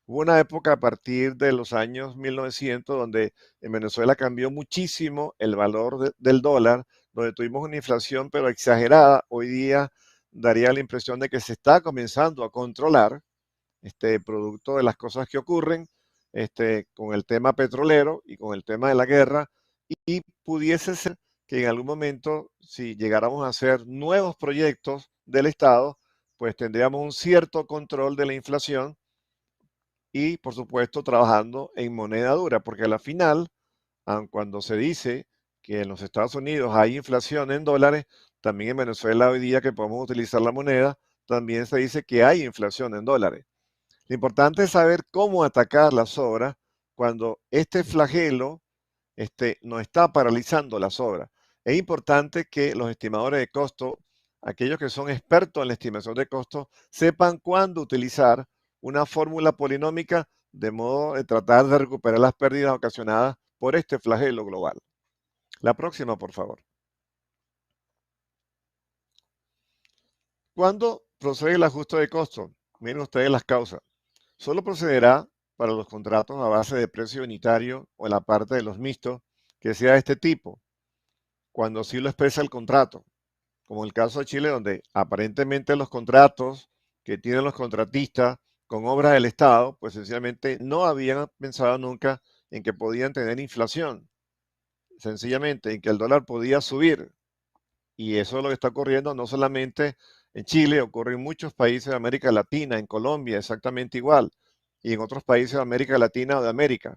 Hubo una época a partir de los años 1900 donde en Venezuela cambió muchísimo el valor del dólar, donde tuvimos una inflación pero exagerada. Hoy día daría la impresión de que se está comenzando a controlar producto de las cosas que ocurren con el tema petrolero y con el tema de la guerra, y pudiese ser que en algún momento, si llegáramos a hacer nuevos proyectos del Estado, pues tendríamos un cierto control de la inflación y, por supuesto, trabajando en moneda dura, porque a la final, aun cuando se dice que en los Estados Unidos hay inflación en dólares, también en Venezuela hoy día que podemos utilizar la moneda, también se dice que hay inflación en dólares. Lo importante es saber cómo atacar las obras cuando este flagelo nos está paralizando las obras. Es importante que los estimadores de costo, aquellos que son expertos en la estimación de costos, sepan cuándo utilizar una fórmula polinómica de modo de tratar de recuperar las pérdidas ocasionadas por este flagelo global. La próxima, por favor. ¿Cuándo procede el ajuste de costos? Miren ustedes las causas. Solo procederá para los contratos a base de precio unitario o en la parte de los mixtos que sea de este tipo, cuando así lo expresa el contrato, como el caso de Chile, donde aparentemente los contratos que tienen los contratistas con obras del Estado, pues sencillamente no habían pensado nunca en que podían tener inflación, sencillamente en que el dólar podía subir. Y eso es lo que está ocurriendo no solamente en Chile, ocurre en muchos países de América Latina, en Colombia exactamente igual, y en otros países de América Latina o de América.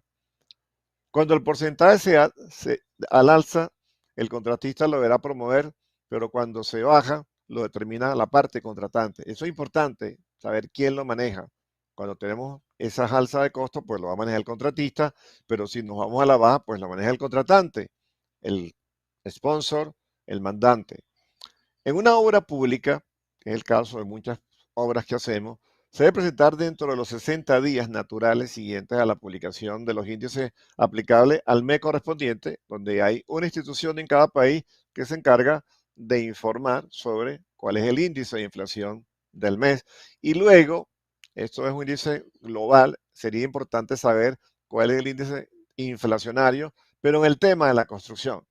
Cuando el porcentaje se al alza, el contratista lo deberá promover, pero cuando se baja, lo determina la parte contratante. Eso es importante, saber quién lo maneja. Cuando tenemos esas alzas de costos, pues lo va a manejar el contratista, pero si nos vamos a la baja, pues lo maneja el contratante, el sponsor, el mandante. En una obra pública, que es el caso de muchas obras que hacemos, se debe presentar dentro de los 60 días naturales siguientes a la publicación de los índices aplicables al mes correspondiente, donde hay una institución en cada país que se encarga de informar sobre cuál es el índice de inflación del mes. Y luego, esto es un índice global, sería importante saber cuál es el índice inflacionario, pero en el tema de la construcción.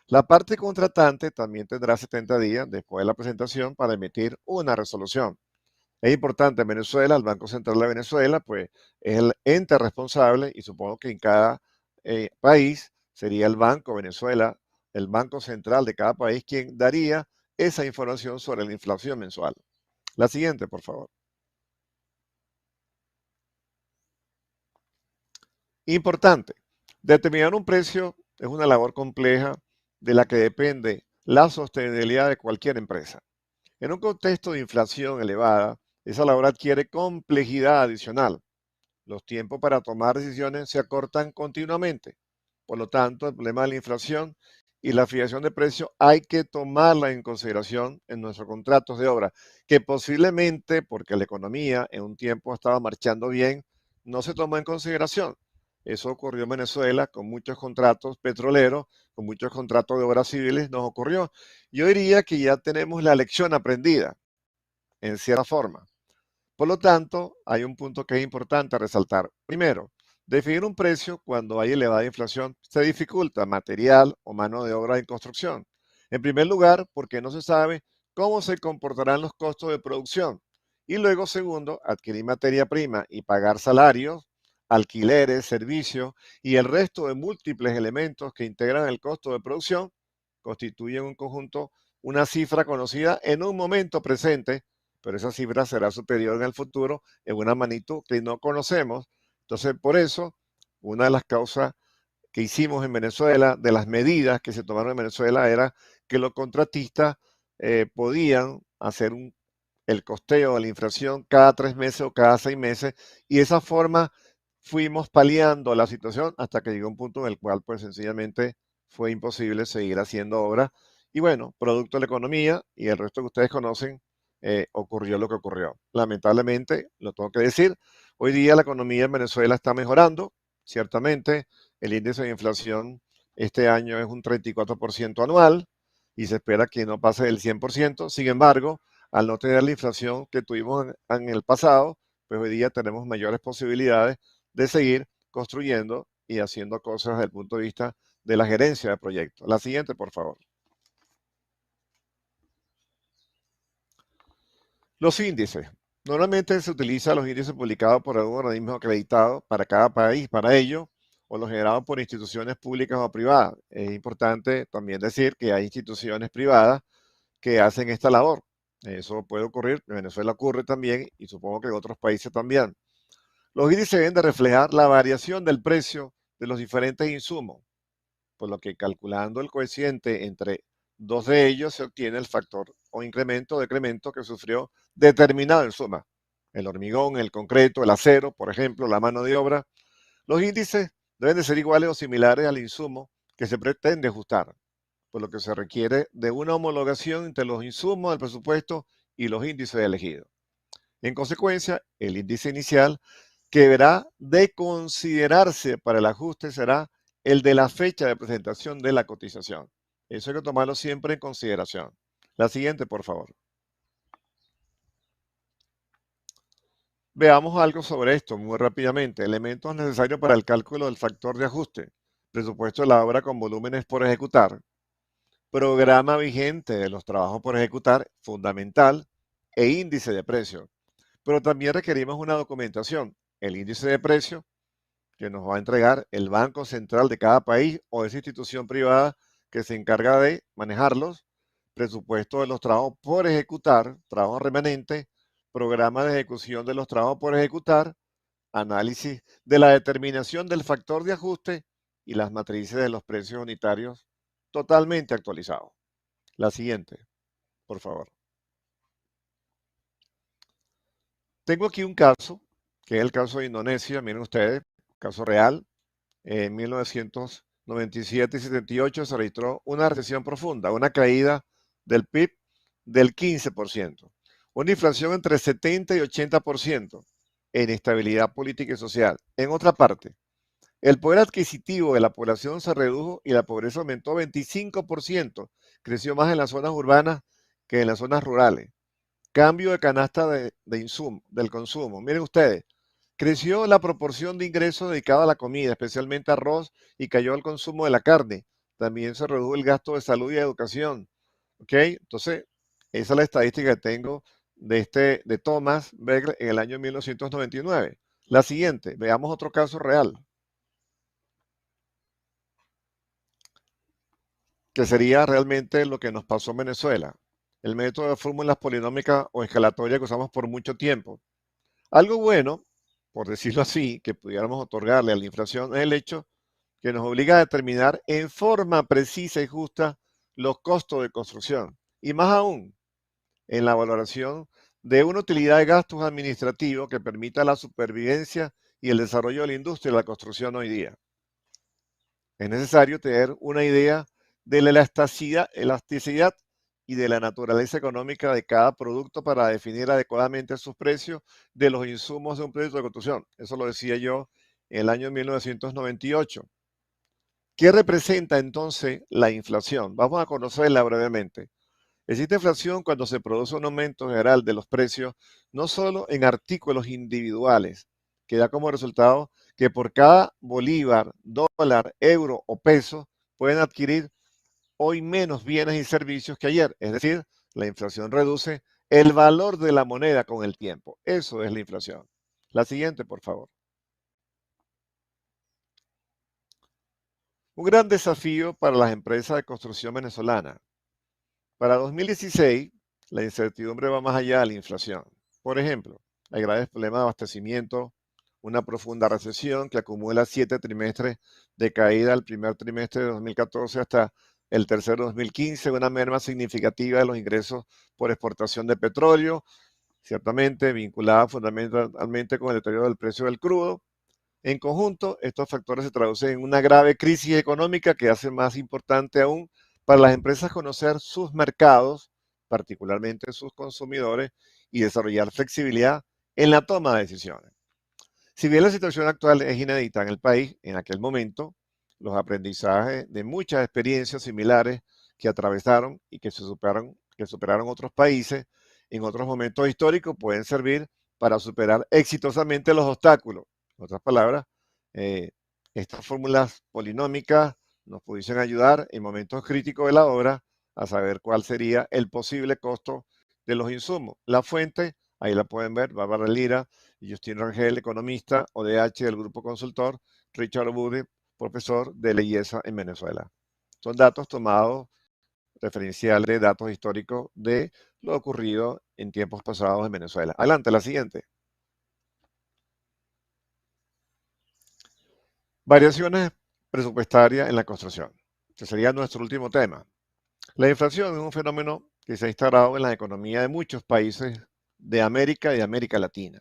La parte contratante también tendrá 70 días después de la presentación para emitir una resolución. Es importante en Venezuela, el Banco Central de Venezuela, pues es el ente responsable y supongo que en cada país sería el Banco Venezuela, el Banco Central de cada país quien daría esa información sobre la inflación mensual. La siguiente, por favor. Importante, determinar un precio es una labor compleja de la que depende la sostenibilidad de cualquier empresa. En un contexto de inflación elevada, esa labor adquiere complejidad adicional. Los tiempos para tomar decisiones se acortan continuamente. Por lo tanto, el problema de la inflación y la fijación de precios hay que tomarla en consideración en nuestros contratos de obra, que posiblemente, porque la economía en un tiempo estaba marchando bien, no se tomó en consideración. Eso ocurrió en Venezuela con muchos contratos petroleros, con muchos contratos de obras civiles, nos ocurrió. Yo diría que ya tenemos la lección aprendida, en cierta forma. Por lo tanto, hay un punto que es importante resaltar. Primero, definir un precio cuando hay elevada inflación se dificulta material o mano de obra en construcción. En primer lugar, porque no se sabe cómo se comportarán los costos de producción. Y luego, segundo, adquirir materia prima y pagar salarios, alquileres, servicios y el resto de múltiples elementos que integran el costo de producción constituyen un conjunto, una cifra conocida en un momento presente, pero esa cifra será superior en el futuro en una magnitud que no conocemos. Entonces, por eso, una de las causas que hicimos en Venezuela, de las medidas que se tomaron en Venezuela, era que los contratistas podían hacer el costeo de la inflación cada 3 meses o cada 6 meses, y de esa forma fuimos paliando la situación hasta que llegó un punto en el cual, pues sencillamente fue imposible seguir haciendo obras. Y bueno, producto de la economía y el resto que ustedes conocen, ocurrió lo que ocurrió. Lamentablemente, lo tengo que decir, hoy día la economía en Venezuela está mejorando, ciertamente. El índice de inflación este año es un 34% anual y se espera que no pase del 100%. Sin embargo, al no tener la inflación que tuvimos en el pasado, pues hoy día tenemos mayores posibilidades de seguir construyendo y haciendo cosas desde el punto de vista de la gerencia de proyectos. La siguiente, por favor. Los índices. Normalmente se utilizan los índices publicados por algún organismo acreditado para cada país. Para ello, o los generados por instituciones públicas o privadas. Es importante también decir que hay instituciones privadas que hacen esta labor. Eso puede ocurrir, en Venezuela ocurre también y supongo que en otros países también. Los índices deben de reflejar la variación del precio de los diferentes insumos, por lo que calculando el coeficiente entre dos de ellos se obtiene el factor o incremento o decremento que sufrió determinado insumo. El hormigón, el concreto, el acero, por ejemplo, la mano de obra. Los índices deben de ser iguales o similares al insumo que se pretende ajustar, por lo que se requiere de una homologación entre los insumos del presupuesto y los índices elegidos. En consecuencia, el índice inicial que deberá de considerarse para el ajuste será el de la fecha de presentación de la cotización. Eso hay que tomarlo siempre en consideración. La siguiente, por favor. Veamos algo sobre esto muy rápidamente. Elementos necesarios para el cálculo del factor de ajuste. Presupuesto de la obra con volúmenes por ejecutar. Programa vigente de los trabajos por ejecutar, fundamental, e índice de precio. Pero también requerimos una documentación, el índice de precio, que nos va a entregar el Banco Central de cada país o esa institución privada que se encarga de manejarlos, presupuesto de los trabajos por ejecutar, trabajo remanente, programa de ejecución de los trabajos por ejecutar, análisis de la determinación del factor de ajuste y las matrices de los precios unitarios totalmente actualizados. La siguiente, por favor. Tengo aquí un caso, que es el caso de Indonesia, miren ustedes, caso real. En 1997 y 78 se registró una recesión profunda, una caída del PIB del 15%, una inflación entre 70 y 80%, e inestabilidad política y social. En otra parte, el poder adquisitivo de la población se redujo y la pobreza aumentó 25%, creció más en las zonas urbanas que en las zonas rurales. Cambio de canasta del consumo. Miren ustedes, creció la proporción de ingresos dedicados a la comida, especialmente arroz, y cayó el consumo de la carne. También se redujo el gasto de salud y educación. ¿Ok? Entonces, esa es la estadística que tengo de Thomas Berger en el año 1999. La siguiente, veamos otro caso real, que sería realmente lo que nos pasó en Venezuela. El método de fórmulas polinómicas o escalatorias que usamos por mucho tiempo. Algo bueno, por decirlo así, que pudiéramos otorgarle a la inflación es el hecho que nos obliga a determinar en forma precisa y justa los costos de construcción. Y más aún, en la valoración de una utilidad de gastos administrativos que permita la supervivencia y el desarrollo de la industria de la construcción hoy día. Es necesario tener una idea de la elasticidad y de la naturaleza económica de cada producto para definir adecuadamente sus precios de los insumos de un proyecto de construcción. Eso lo decía yo en el año 1998. ¿Qué representa entonces la inflación? Vamos a conocerla brevemente. Existe inflación cuando se produce un aumento general de los precios, no solo en artículos individuales, que da como resultado que por cada bolívar, dólar, euro o peso pueden adquirir hoy menos bienes y servicios que ayer. Es decir, la inflación reduce el valor de la moneda con el tiempo. Eso es la inflación. La siguiente, por favor. Un gran desafío para las empresas de construcción venezolanas. Para 2016, la incertidumbre va más allá de la inflación. Por ejemplo, hay graves problemas de abastecimiento, una profunda recesión que acumula 7 trimestres de caída al primer trimestre de 2014 hasta el tercero de 2015, una merma significativa de los ingresos por exportación de petróleo, ciertamente vinculada fundamentalmente con el deterioro del precio del crudo. En conjunto, estos factores se traducen en una grave crisis económica que hace más importante aún para las empresas conocer sus mercados, particularmente sus consumidores, y desarrollar flexibilidad en la toma de decisiones. Si bien la situación actual es inédita en el país, en aquel momento, los aprendizajes de muchas experiencias similares que atravesaron y que superaron otros países en otros momentos históricos pueden servir para superar exitosamente los obstáculos. En otras palabras, estas fórmulas polinómicas nos pudiesen ayudar en momentos críticos de la obra a saber cuál sería el posible costo de los insumos. La fuente, ahí la pueden ver, Bárbara Lira y Justin Rangel, economista, ODH del grupo consultor, Richard Woody, profesor de la IESA en Venezuela. Son datos tomados referenciales de datos históricos de lo ocurrido en tiempos pasados en Venezuela. Adelante, la siguiente. Variaciones presupuestarias en la construcción, que sería nuestro último tema. La inflación es un fenómeno que se ha instalado en la economía de muchos países de América y de América Latina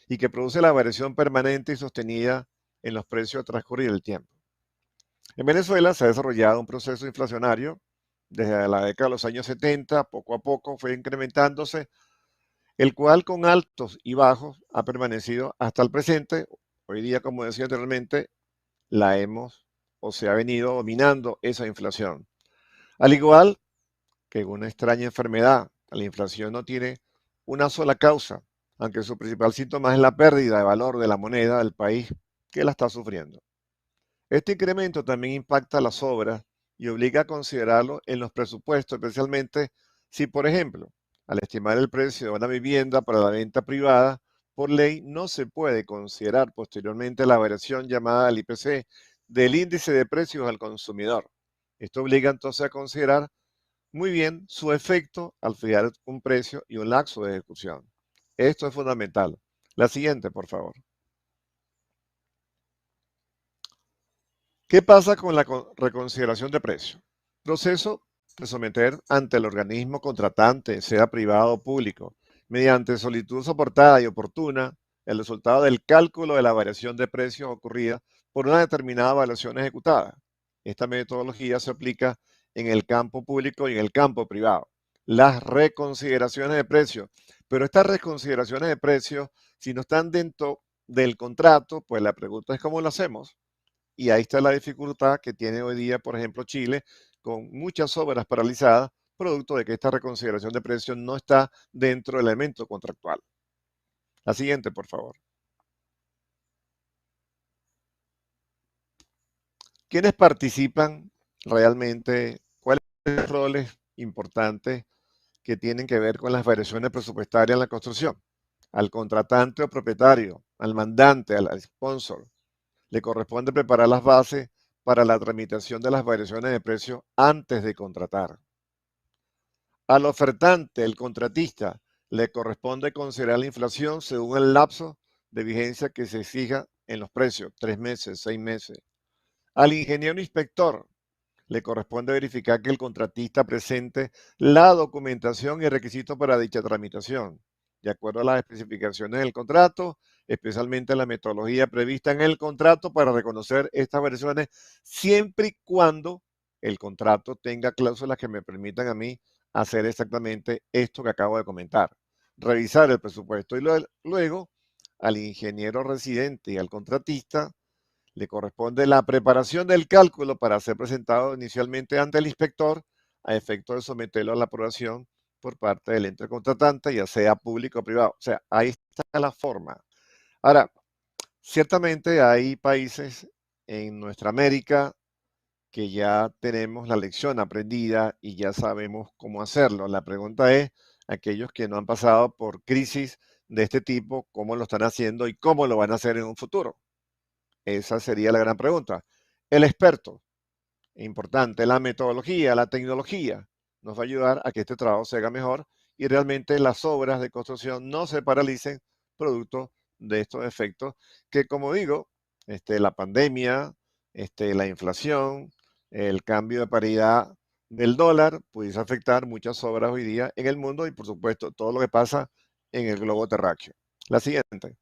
y que produce la variación permanente y sostenida en los precios a transcurrir el tiempo. En Venezuela se ha desarrollado un proceso inflacionario desde la década de los años 70, poco a poco fue incrementándose, el cual con altos y bajos ha permanecido hasta el presente. Hoy día, como decía anteriormente, se ha venido dominando esa inflación. Al igual que una extraña enfermedad, la inflación no tiene una sola causa, aunque su principal síntoma es la pérdida de valor de la moneda del país que la está sufriendo. Este incremento también impacta las obras y obliga a considerarlo en los presupuestos, especialmente si, por ejemplo, al estimar el precio de una vivienda para la venta privada, por ley no se puede considerar posteriormente la variación llamada al IPC del índice de precios al consumidor. Esto obliga entonces a considerar muy bien su efecto al fijar un precio y un lapso de ejecución. Esto es fundamental. La siguiente, por favor. ¿Qué pasa con la reconsideración de precio? Proceso de someter ante el organismo contratante, sea privado o público, mediante solicitud soportada y oportuna, el resultado del cálculo de la variación de precios ocurrida por una determinada evaluación ejecutada. Esta metodología se aplica en el campo público y en el campo privado. Las reconsideraciones de precios, pero estas reconsideraciones de precios, si no están dentro del contrato, pues la pregunta es ¿cómo lo hacemos? Y ahí está la dificultad que tiene hoy día, por ejemplo, Chile, con muchas obras paralizadas, producto de que esta reconsideración de precios no está dentro del elemento contractual. La siguiente, por favor. ¿Quiénes participan realmente? ¿Cuáles son los roles importantes que tienen que ver con las variaciones presupuestarias en la construcción? Al contratante o propietario, al mandante, al sponsor, le corresponde preparar las bases para la tramitación de las variaciones de precio antes de contratar. Al ofertante, el contratista, le corresponde considerar la inflación según el lapso de vigencia que se fija en los precios, 3 meses, 6 meses. Al ingeniero inspector, le corresponde verificar que el contratista presente la documentación y requisitos para dicha tramitación, de acuerdo a las especificaciones del contrato, especialmente la metodología prevista en el contrato para reconocer estas variaciones, siempre y cuando el contrato tenga cláusulas que me permitan a mí hacer exactamente esto que acabo de comentar. Revisar el presupuesto y luego al ingeniero residente y al contratista le corresponde la preparación del cálculo para ser presentado inicialmente ante el inspector a efecto de someterlo a la aprobación por parte del ente contratante, ya sea público o privado. O sea, ahí está la forma. Ahora, ciertamente hay países en nuestra América que ya tenemos la lección aprendida y ya sabemos cómo hacerlo. La pregunta es, aquellos que no han pasado por crisis de este tipo, ¿cómo lo están haciendo y cómo lo van a hacer en un futuro? Esa sería la gran pregunta. El experto, importante, la metodología, la tecnología, nos va a ayudar a que este trabajo se haga mejor y realmente las obras de construcción no se paralicen producto de estos efectos que, como digo, la pandemia, la inflación, el cambio de paridad del dólar pudiese afectar muchas obras hoy día en el mundo y, por supuesto, todo lo que pasa en el globo terráqueo. La siguiente.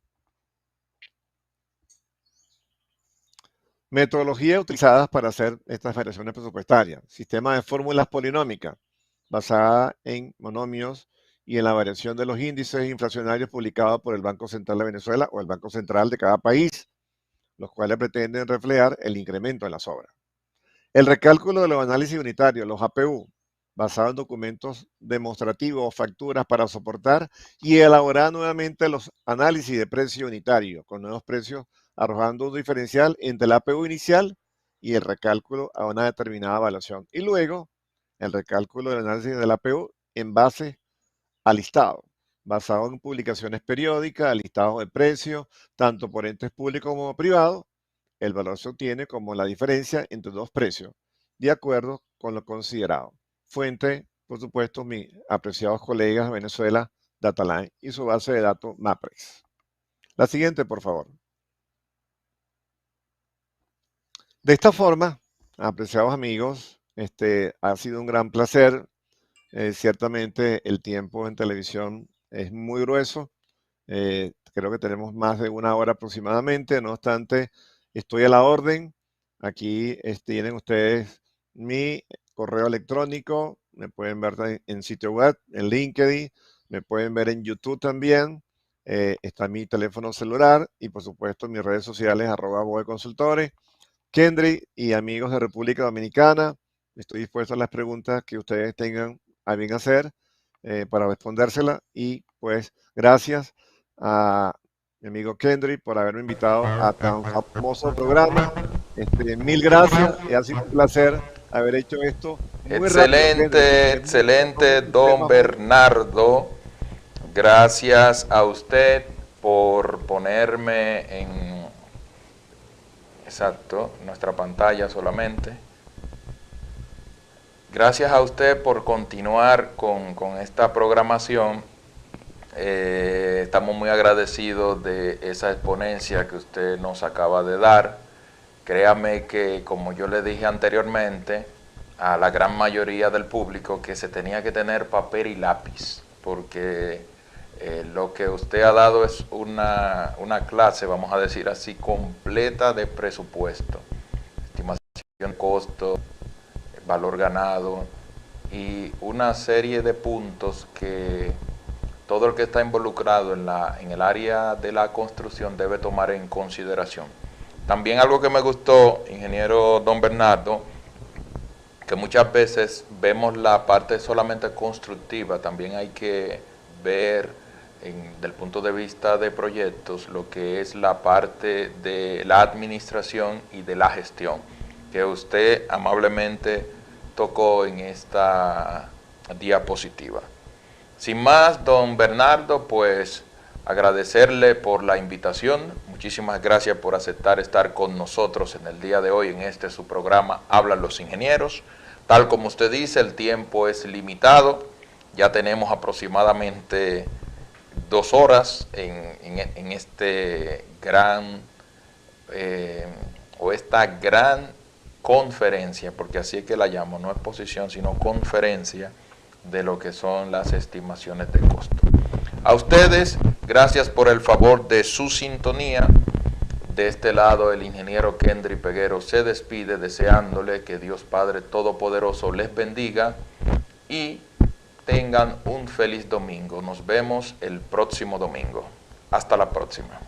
Metodologías utilizadas para hacer estas variaciones presupuestarias. Sistema de fórmulas polinómicas basada en monomios y en la variación de los índices inflacionarios publicados por el Banco Central de Venezuela o el Banco Central de cada país, los cuales pretenden reflejar el incremento en las obras. El recálculo de los análisis unitarios, los APU, basado en documentos demostrativos o facturas para soportar y elaborar nuevamente los análisis de precio unitario con nuevos precios, arrojando un diferencial entre el APU inicial y el recálculo a una determinada evaluación. Y luego, el recálculo del análisis del APU en base al listado, basado en publicaciones periódicas, listados de precios, tanto por entes públicos como privados. El valor se obtiene como la diferencia entre dos precios, de acuerdo con lo considerado. Fuente, por supuesto, mis apreciados colegas de Venezuela, Dataline, y su base de datos MAPREX. La siguiente, por favor. De esta forma, apreciados amigos, ha sido un gran placer. Ciertamente el tiempo en televisión es muy grueso. Creo que tenemos más de una hora aproximadamente. No obstante, estoy a la orden. Aquí tienen ustedes mi correo electrónico. Me pueden ver en sitio web, en LinkedIn. Me pueden ver en YouTube también. Está mi teléfono celular y, por supuesto, mis redes sociales, @boeconsultores. Kendry y amigos de República Dominicana, estoy dispuesto a las preguntas que ustedes tengan a bien hacer para respondérselas. Y pues gracias a mi amigo Kendry por haberme invitado a tan famoso programa. Mil gracias, y ha sido un placer haber hecho esto. Muy excelente, rápido, excelente, don Bernardo. Gracias a usted por ponerme en nuestra pantalla solamente. Gracias a usted por continuar con esta programación. Estamos muy agradecidos de esa exponencia que usted nos acaba de dar. Créame que, como yo le dije anteriormente, a la gran mayoría del público, que se tenía que tener papel y lápiz, porque lo que usted ha dado es una clase, vamos a decir así, completa de presupuesto, estimación de costo, valor ganado y una serie de puntos que todo el que está involucrado en el área de la construcción debe tomar en consideración. También algo que me gustó, ingeniero don Bernardo, que muchas veces vemos la parte solamente constructiva, también hay que ver desde el punto de vista de proyectos lo que es la parte de la administración y de la gestión, que usted amablemente tocó en esta diapositiva. Sin más, don Bernardo, pues agradecerle por la invitación. Muchísimas gracias por aceptar estar con nosotros en el día de hoy en su programa Hablan los Ingenieros. Tal como usted dice, el tiempo es limitado. Ya tenemos aproximadamente 2 horas en este gran esta gran conferencia, porque así es que la llamo, no exposición, sino conferencia de lo que son las estimaciones de costo. A ustedes, gracias por el favor de su sintonía. De este lado, el ingeniero Kendry Peguero se despide deseándole que Dios Padre Todopoderoso les bendiga y tengan un feliz domingo. Nos vemos el próximo domingo. Hasta la próxima.